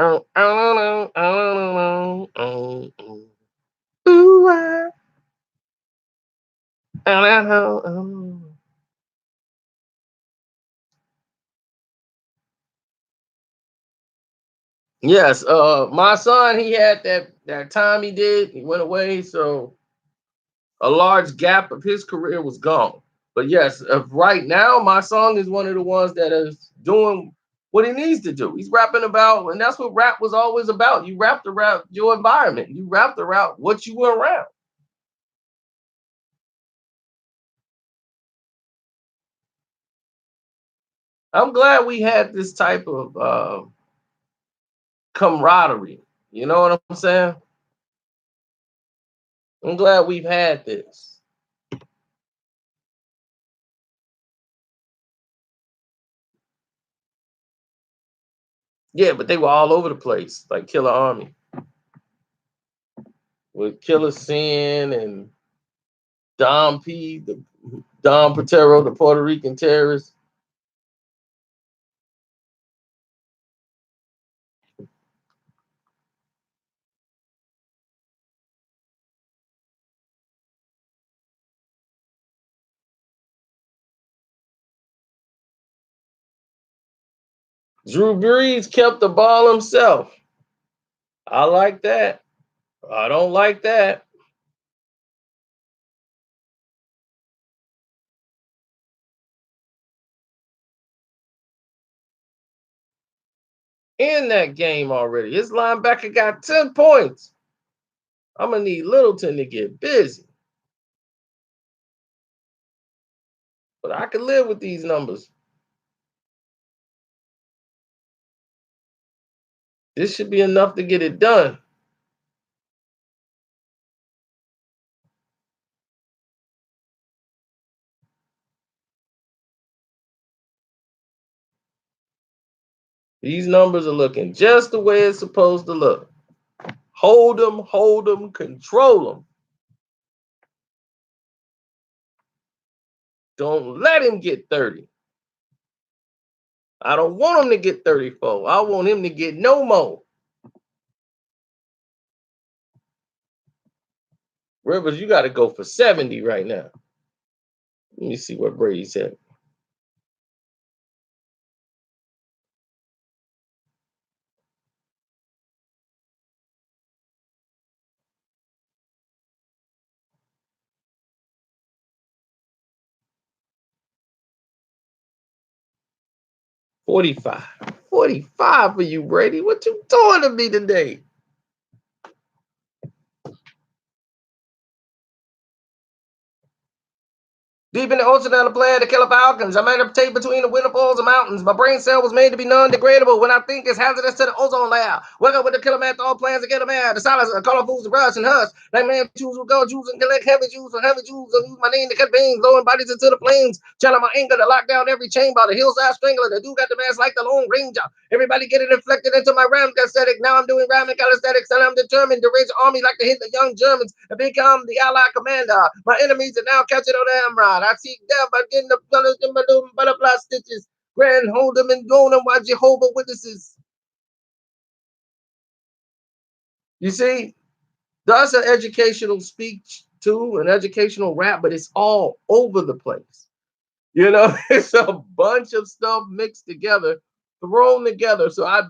Ooh, yes, my son, he had that time he did. He went away, so a large gap of his career was gone. But yes, right now, my song is one of the ones that is doing what he needs to do. He's rapping about, and that's what rap was always about. You rapped around your environment. You rapped around what you were around. I'm glad we had this type of camaraderie. You know what I'm saying? I'm glad we've had this. Yeah, but they were all over the place, like Killer Army with Killer Sin and Dom P, the Dom Patero, the Puerto Rican terrorist. Drew Brees kept the ball himself. I like that. I don't like that. In that game already. His linebacker got 10 points. I'm going to need Littleton to get busy. But I can live with these numbers. This should be enough to get it done. These numbers are looking just the way it's supposed to look. Hold them, control them. Don't let him get 30. I don't want him to get 34. I want him to get no more. Rivers, you got to go for 70 right now. Let me see what Brady said. 45. 45 for you, Brady. What you doing to me today? Deep in the ocean on a plan to kill a falcons. I made a tape between the winter falls and mountains. My brain cell was made to be non-degradable. When I think it's hazardous to the ozone layer. Wake up with the killer man, all plans to get a man. The silence, color fools, and brush and hush. Like man, choose will go, choose and collect heavy juice and heavy juice. And use my name to cut veins, blowing bodies into the flames. Channeling my anger to lock down every chamber. The hillside strangler, the dude got the mask like the Lone Ranger. Everybody get it inflected into my ram aesthetic. Now I'm doing rhyming calisthenics, and I'm determined to raise an army like to hit the young Germans and become the Allied commander. My enemies are now catching on Amrod. I seek death by getting the butterfly stitches. Grand hold them and go them while Jehovah Witnesses. You see, that's an educational speech too, an educational rap, but it's all over the place. You know, it's a bunch of stuff mixed together, thrown together. So I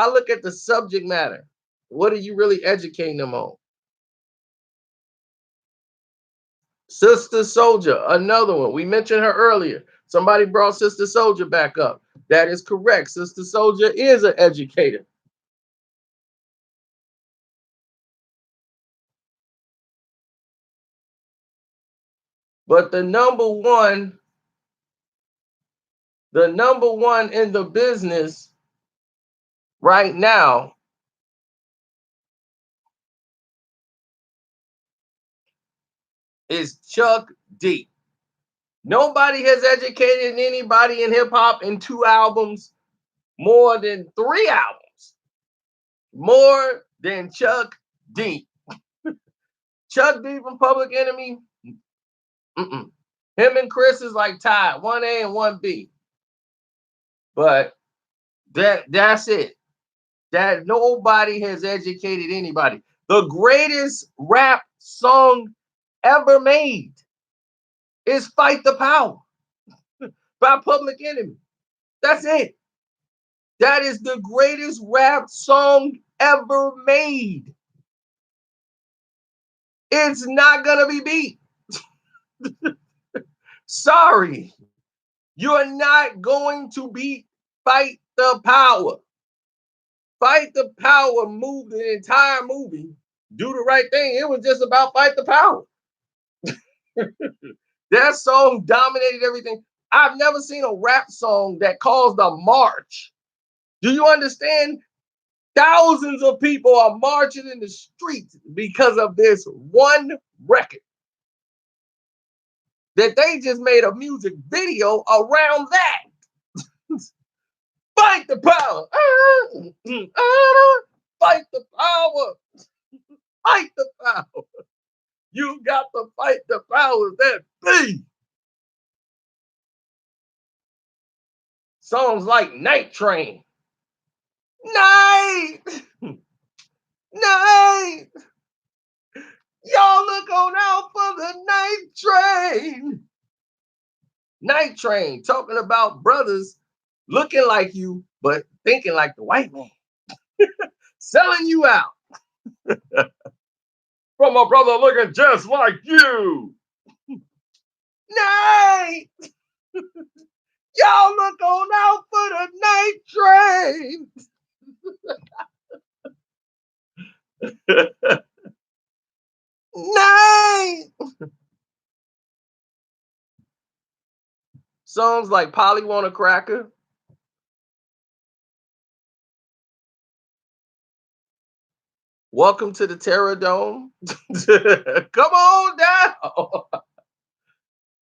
look at the subject matter. What are you really educating them on? Sister Soldier, another one. We mentioned her earlier. Somebody brought Sister Soldier back up. That is correct. Sister Soldier is an educator. But the number one in the business right now is Chuck D. Nobody has educated anybody in hip hop in 2 albums more than 3 albums, more than Chuck D. Chuck D from Public Enemy, mm-mm. Him and Chris is like tied, 1A and 1B. But that's it. That nobody has educated anybody. The greatest rap song ever made is Fight the Power by Public Enemy. That's it. That is the greatest rap song ever made. It's not gonna be beat. Sorry. You're not going to beat Fight the Power. Fight the Power moved the entire movie. Do the right thing. It was just about Fight the Power. That song dominated everything. I've never seen a rap song that caused a march. Do you understand? Thousands of people are marching in the streets because of this one record. That they just made a music video around that. Fight the power. Fight the power. Fight the power. You got to fight the powers that be. Songs like Night Train. Night! Night! Y'all look on out for the night train. Night Train, talking about brothers looking like you, but thinking like the white man. Selling you out. From a brother looking just like you. Night! Y'all look on out for the night train. Night! Songs like Polly Want a Cracker. Welcome to the Terror Dome. Come on down.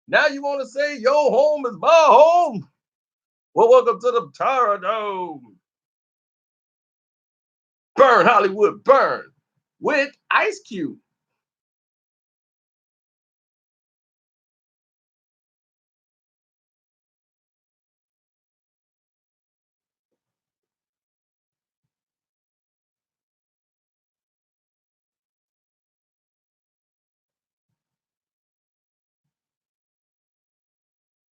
Now you want to say your home is my home? Well, welcome to the Terror Dome. Burn Hollywood, burn with Ice Cube.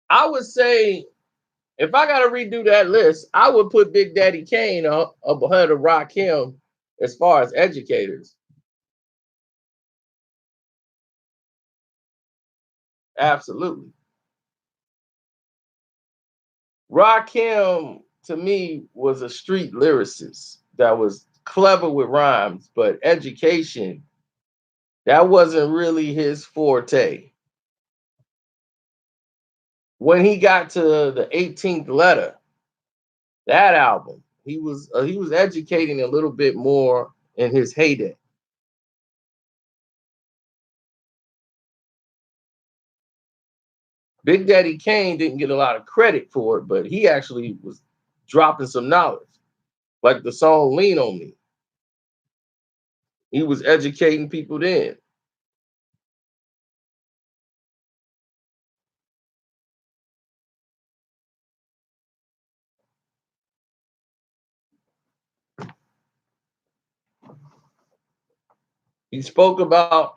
I would say if I got to redo that list, I would put Big Daddy Kane up ahead of Rakim as far as educators. Absolutely. Rakim to me was a street lyricist that was clever with rhymes, but education, that wasn't really his forte. When he got to the 18th letter, that album, he was educating a little bit more in his heyday. Big Daddy Kane didn't get a lot of credit for it, but he actually was dropping some knowledge, like the song "Lean on Me." He was educating people then. He spoke about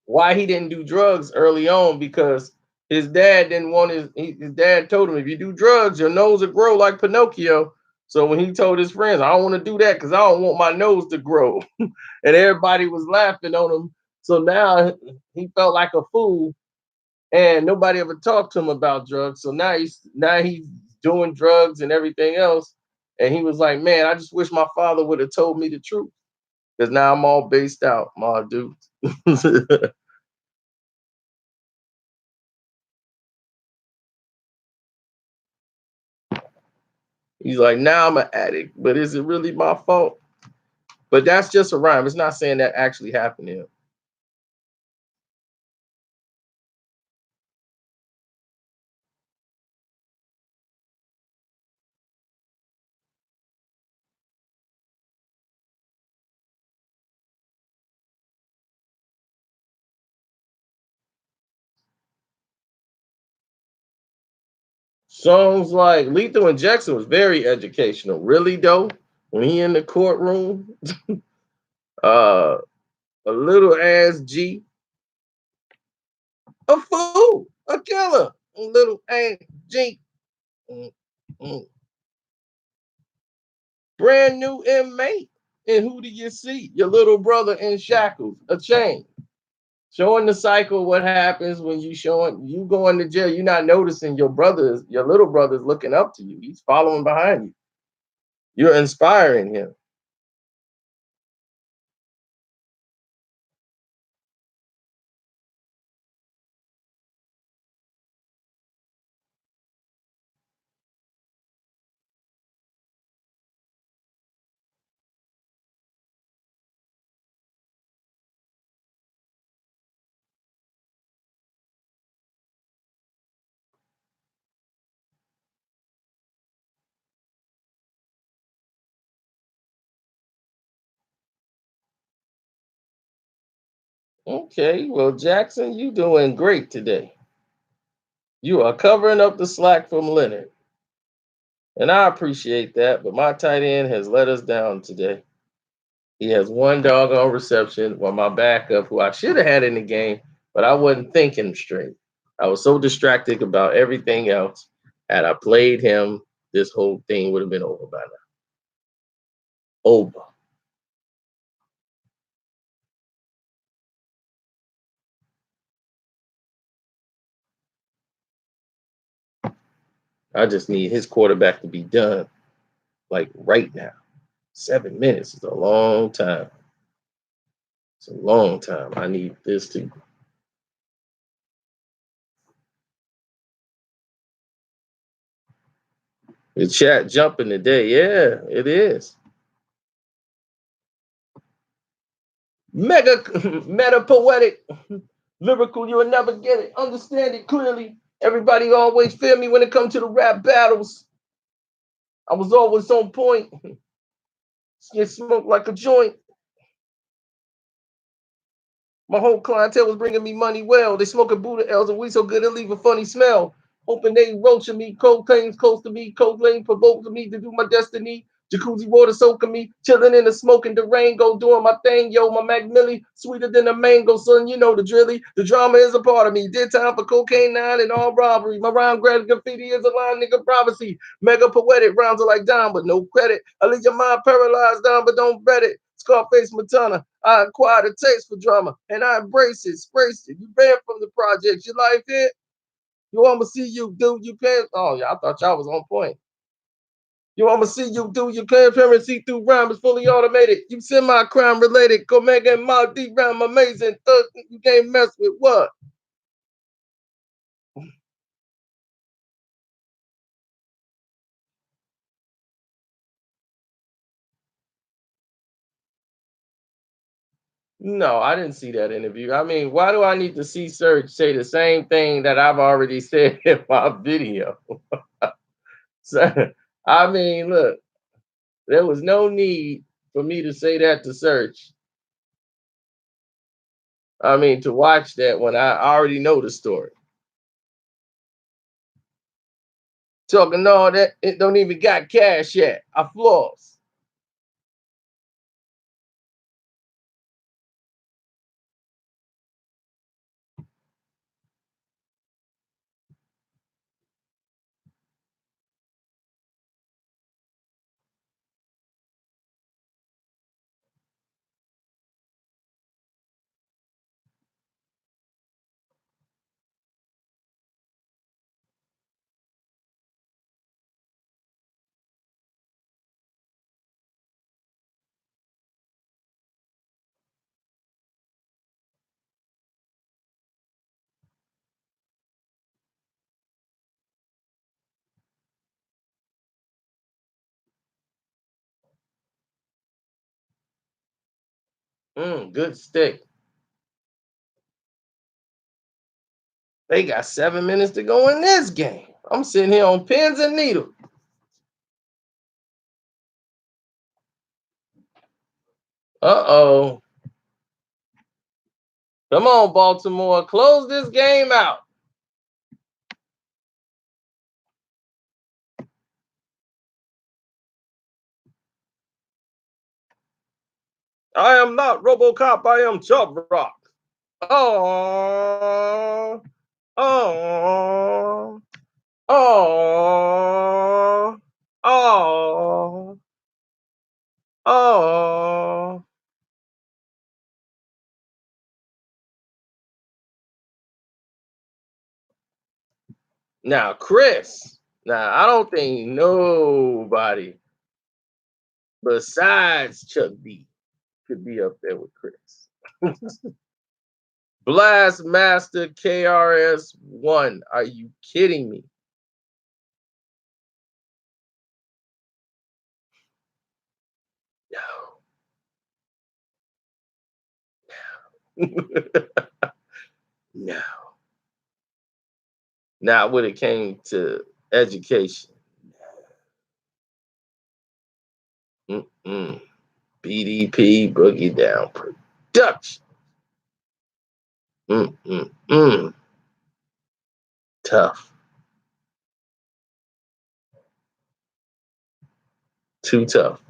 why he didn't do drugs early on because his dad didn't want his dad told him if you do drugs your nose will grow like Pinocchio. So when he told his friends, I don't want to do that because I don't want my nose to grow, and everybody was laughing on him. So now he felt like a fool, and nobody ever talked to him about drugs. So now he's doing drugs and everything else. And he was like, man, I just wish my father would have told me the truth because now I'm all based out, my dude. He's like, now I'm an addict, but is it really my fault? But that's just a rhyme. It's not saying that actually happened to him. Songs like Lethal Injection was very educational. Really though, when he in the courtroom, uh, a little ass G, a fool, a killer, a little ass G, mm, mm. Brand new inmate. And who do you see? Your little brother in shackles, a chain. Showing the cycle what happens when you going to jail. You're not noticing your little brother's looking up to you. He's following behind you. You're inspiring him. Okay, well, Jackson, you doing great today. You are covering up the slack from Leonard. And I appreciate that, but my tight end has let us down today. He has one doggone reception while my backup, who I should have had in the game, but I wasn't thinking straight. I was so distracted about everything else. Had I played him, this whole thing would have been over by now. Over. I just need his quarterback to be done like right now. 7 minutes is a long time. It's a long time. I need this to. The chat jumping today. Yeah, it is. Mega, meta poetic, lyrical. You'll never get it. Understand it clearly. Everybody always feel me when it comes to the rap battles. I was always on point. Get smoked like a joint. My whole clientele was bringing me money well. They smoking Buddha L's and we so good it leave a funny smell. Hoping they roaching me, cocaine's close to me, cocaine provoked me to do my destiny. Jacuzzi water soaking me, chilling in the smoking Durango, doing my thing, yo. My Mac Millie, sweeter than a mango, son. You know the drilly. The drama is a part of me. Did time for cocaine, nine, and all robbery. My rhyme grad graffiti is a line, nigga, prophecy. Mega poetic, rhymes are like dime, but no credit. I leave your mind paralyzed down, but don't bet it. Scarface Matana, I acquired a taste for drama, and I embrace it, sprace it. You banned from the project. Your life hit. You want to see you do you pay? Oh yeah, I thought y'all was on point. You want to see you do your transparency through rhyme is fully automated. You semi-crime related. Go mega and my deep rhyme amazing. You can't mess with what? No, I didn't see that interview. I mean, why do I need to see Serge say the same thing that I've already said in my video? So, I mean, look, there was no need for me to say that to Serge. I mean, to watch that when I already know the story. Talking all that it don't even got cash yet. I floss. Good stick. They got 7 minutes to go in this game. I'm sitting here on pins and needles. Uh-oh. Come on, Baltimore. Close this game out. I am not RoboCop. I am Chub Rock. Oh, oh, oh, oh, oh. Now, Chris. Now, I don't think nobody besides Chuck D could be up there with Chris. Blast Master KRS1. Are you kidding me? No. No. Not when it came to education. Mm-mm. BDP Boogie Down Production. Mm-mm-mm. Tough. Too tough.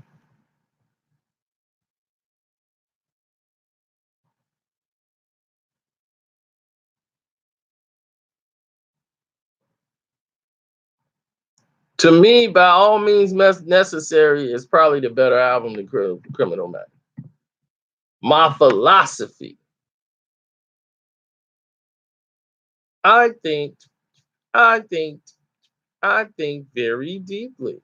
To me, by all means necessary is probably the better album than Criminal Matter. My philosophy. I think, I think, I think very deeply.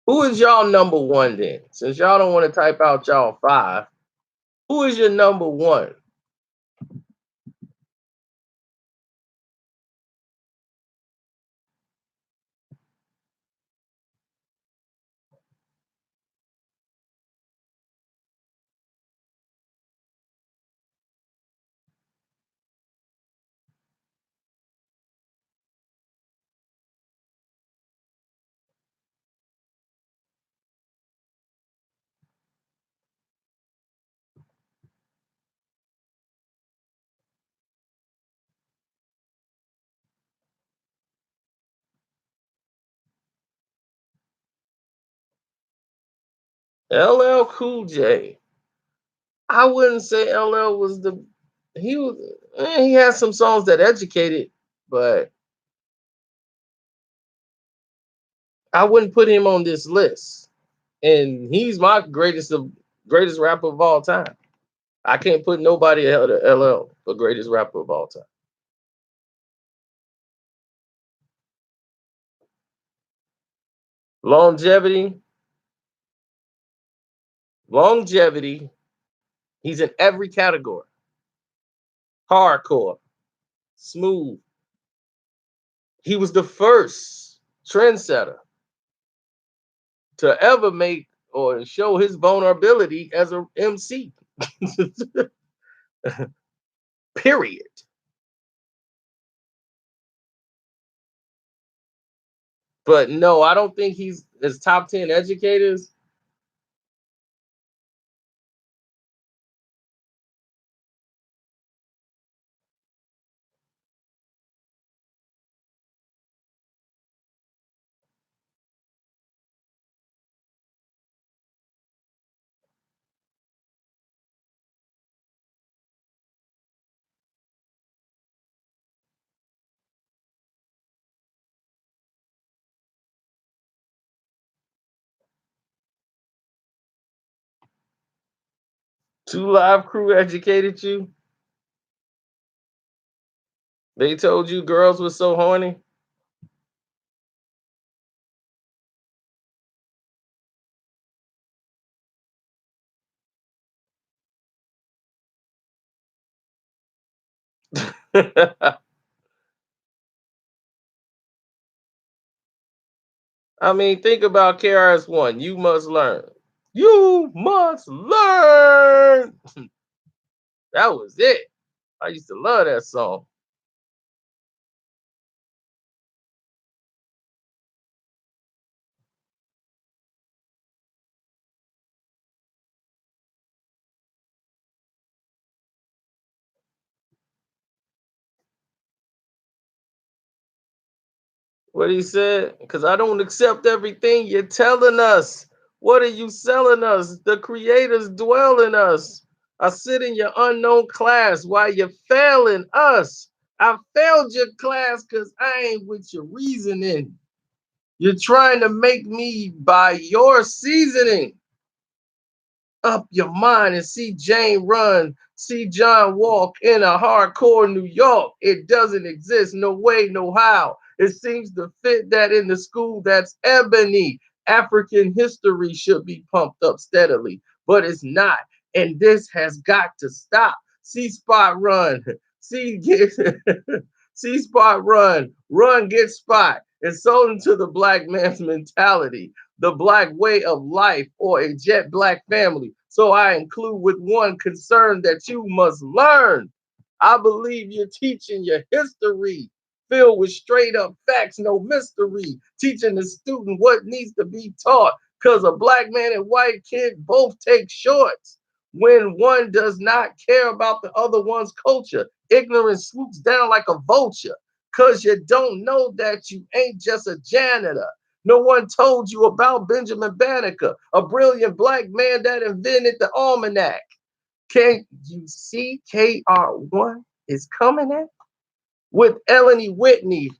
Who is y'all number one then? Since y'all don't want to type out y'all five, who is your number one? LL Cool J. I wouldn't say LL was the he was he has some songs that educated, but I wouldn't put him on this list. And he's my greatest rapper of all time. I can't put nobody ahead of LL for greatest rapper of all time. Longevity, longevity. He's in every category. Hardcore, smooth. He was the first trendsetter to ever make or show his vulnerability as a MC. Period. But no, I don't think he's as top 10 educators. Two Live Crew educated you. They told you girls were so horny. I mean, think about KRS-One. You must learn. You must learn. That was it. I used to love that song. What he said, because I don't accept everything you're telling us. What are you selling us? The creators dwell in us. I sit in your unknown class while you're failing us. I failed your class because I ain't with your reasoning. You're trying to make me by your seasoning. Up your mind and see Jane run, see John walk in a hardcore New York. It doesn't exist, no way, no how. It seems to fit that in the school that's ebony. African history should be pumped up steadily, but it's not. And this has got to stop. See Spot run, see get see Spot run get Spot. It's sold into the black man's mentality, the black way of life, or a jet black family. So I include with one concern that you must learn. I believe you're teaching your history filled with straight up facts, no mystery, teaching the student what needs to be taught. Because a black man and white kid both take shorts when one does not care about the other one's culture. Ignorance swoops down like a vulture because you don't know that you ain't just a janitor. No one told you about Benjamin Banneker, a brilliant black man that invented the almanac. Can you see KR1 is coming at? With Eleni Whitney,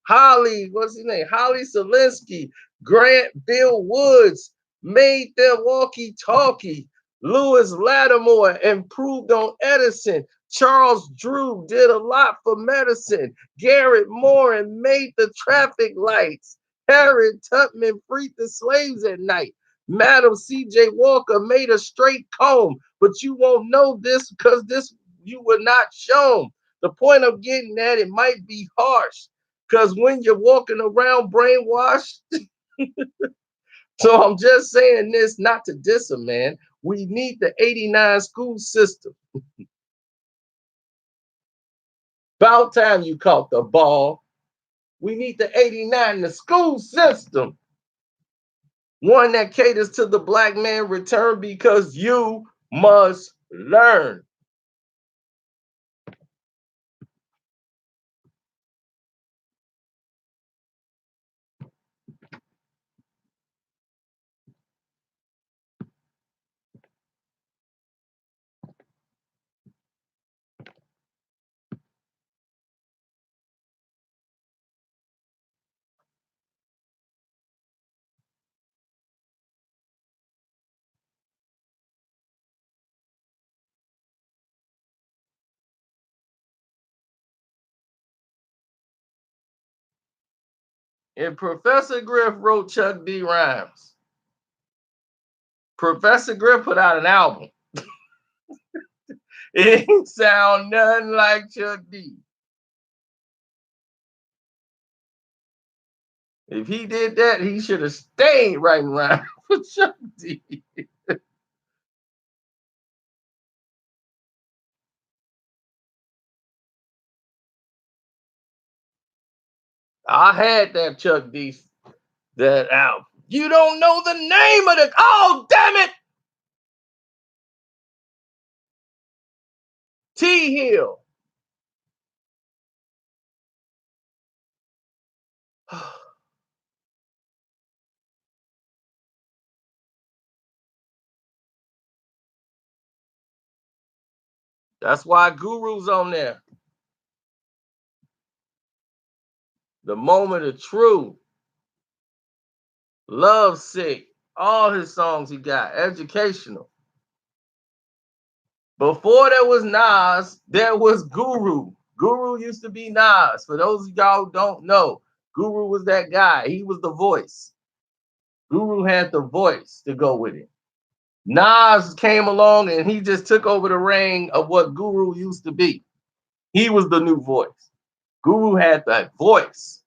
Holly, what's his name? Holly Selinsky, Grant Bill Woods made their walkie-talkie. Lewis Lattimore improved on Edison. Charles Drew did a lot for medicine. Garrett Morin made the traffic lights. Harriet Tubman freed the slaves at night. Madam C.J. Walker made a straight comb, but you won't know this because this you were not shown. The point of getting at it might be harsh, because when you're walking around brainwashed, so I'm just saying this not to diss him, man. We need the 89 school system. About time you caught the ball. We need the 89 the school system. One that caters to the black man return because you must learn. And Professor Griff wrote Chuck D rhymes. Professor Griff put out an album. It ain't sound nothing like Chuck D. If he did that, he should have stayed writing rhymes for Chuck D. I had that Chuck D, that album. You don't know the name of the. Oh, damn it! T Hill. That's why Guru's on there. The Moment of Truth, Love Sick, all his songs he got, educational. Before there was Nas, there was Guru. Guru used to be Nas. For those of y'all who don't know, Guru was that guy. He was the voice. Guru had the voice to go with it. Nas came along and he just took over the reign of what Guru used to be. He was the new voice. Guru had that voice.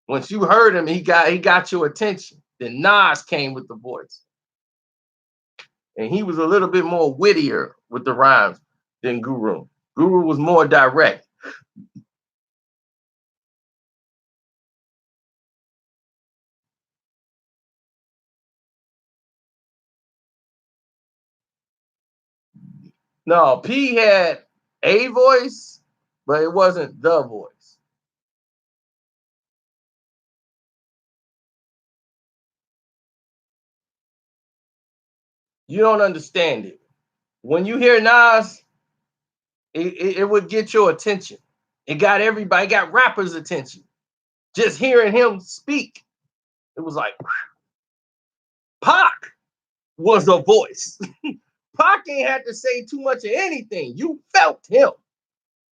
Once you heard him, he got your attention. Then Nas came with the voice. And he was a little bit more wittier with the rhymes than Guru. Guru was more direct. No, P had a voice, but it wasn't the voice. You don't understand it. When you hear Nas, it would get your attention. It got everybody, got rappers' attention. Just hearing him speak, it was like, Pac was a voice. Pac ain't had to say too much of anything. You felt him.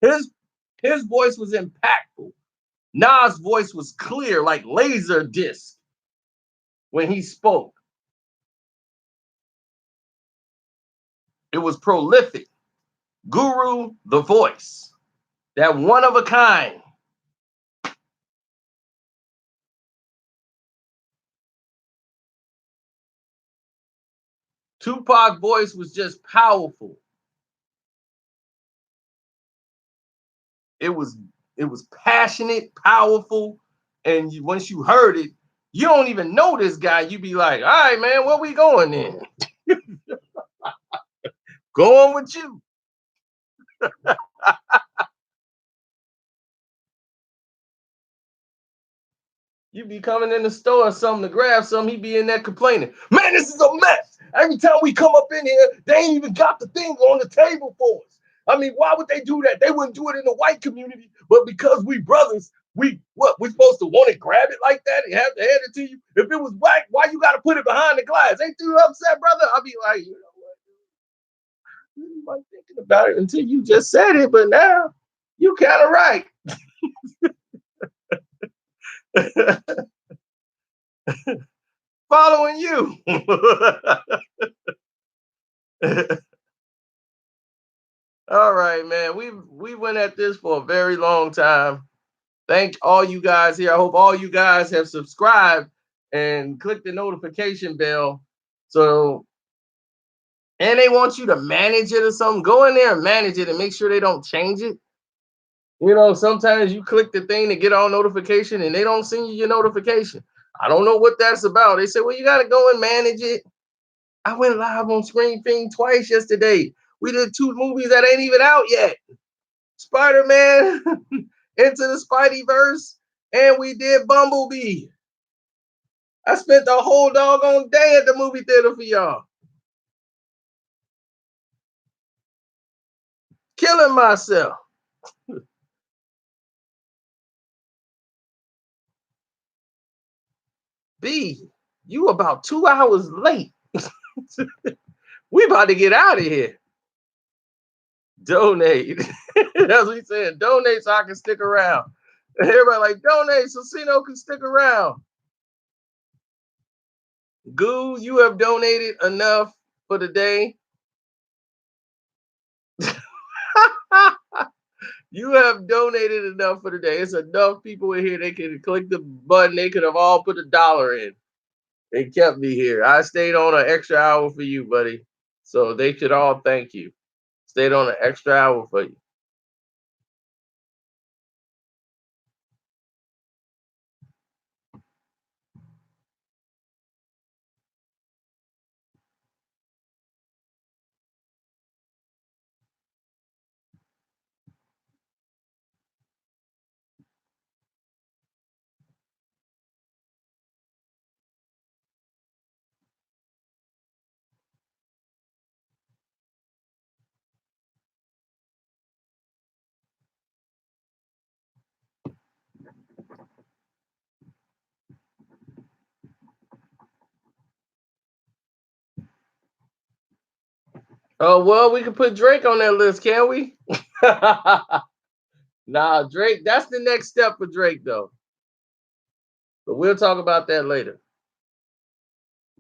His voice was impactful. Nas' voice was clear, like laser disc when he spoke. It was prolific. Guru, the voice, that one of a kind. Tupac's voice was just powerful. It was passionate, powerful, and once you heard it, you don't even know this guy. You be like, all right, man, where we going then? Going with you. You be coming in the store or something to grab something, he be in there complaining. Man, this is a mess. Every time we come up in here, they ain't even got the thing on the table for us. I mean, why would they do that? They wouldn't do it in the white community, but because we brothers, we're supposed to want to grab it like that and have to hand it to you? If it was black, why you got to put it behind the glass? Ain't you upset, brother? I'll be like, you know what? You weren't thinking about it until you just said it, but now you kind of right. Following you. All right, man. We went at this for a very long time. Thank all you guys here. I hope all you guys have subscribed and clicked the notification bell. So, and they want you to manage it or something. Go in there and manage it and make sure they don't change it. You know, sometimes you click the thing to get all notification and they don't send you your notification. I don't know what that's about. They said, well, you got to go and manage it. I went live on Screen Thing twice yesterday. We did 2 movies that ain't even out yet. Spider-Man Into the Spideyverse, and we did Bumblebee. I spent the whole doggone day at the movie theater for y'all. Killing myself. B, you about 2 hours late. We about to get out of here. Donate. That's what he said. Donate so I can stick around. Everybody like donate so Cino can stick around. Goo, you have donated enough for the day. You have donated enough for the day. It's enough people in here. They can click the button. They could have all put $1 in. They kept me here. I stayed on an extra hour for you, buddy. So they should all thank you. Stayed on an extra hour for you. Oh well, we can put Drake on that list, can we? Nah, Drake. That's the next step for Drake, though. But we'll talk about that later.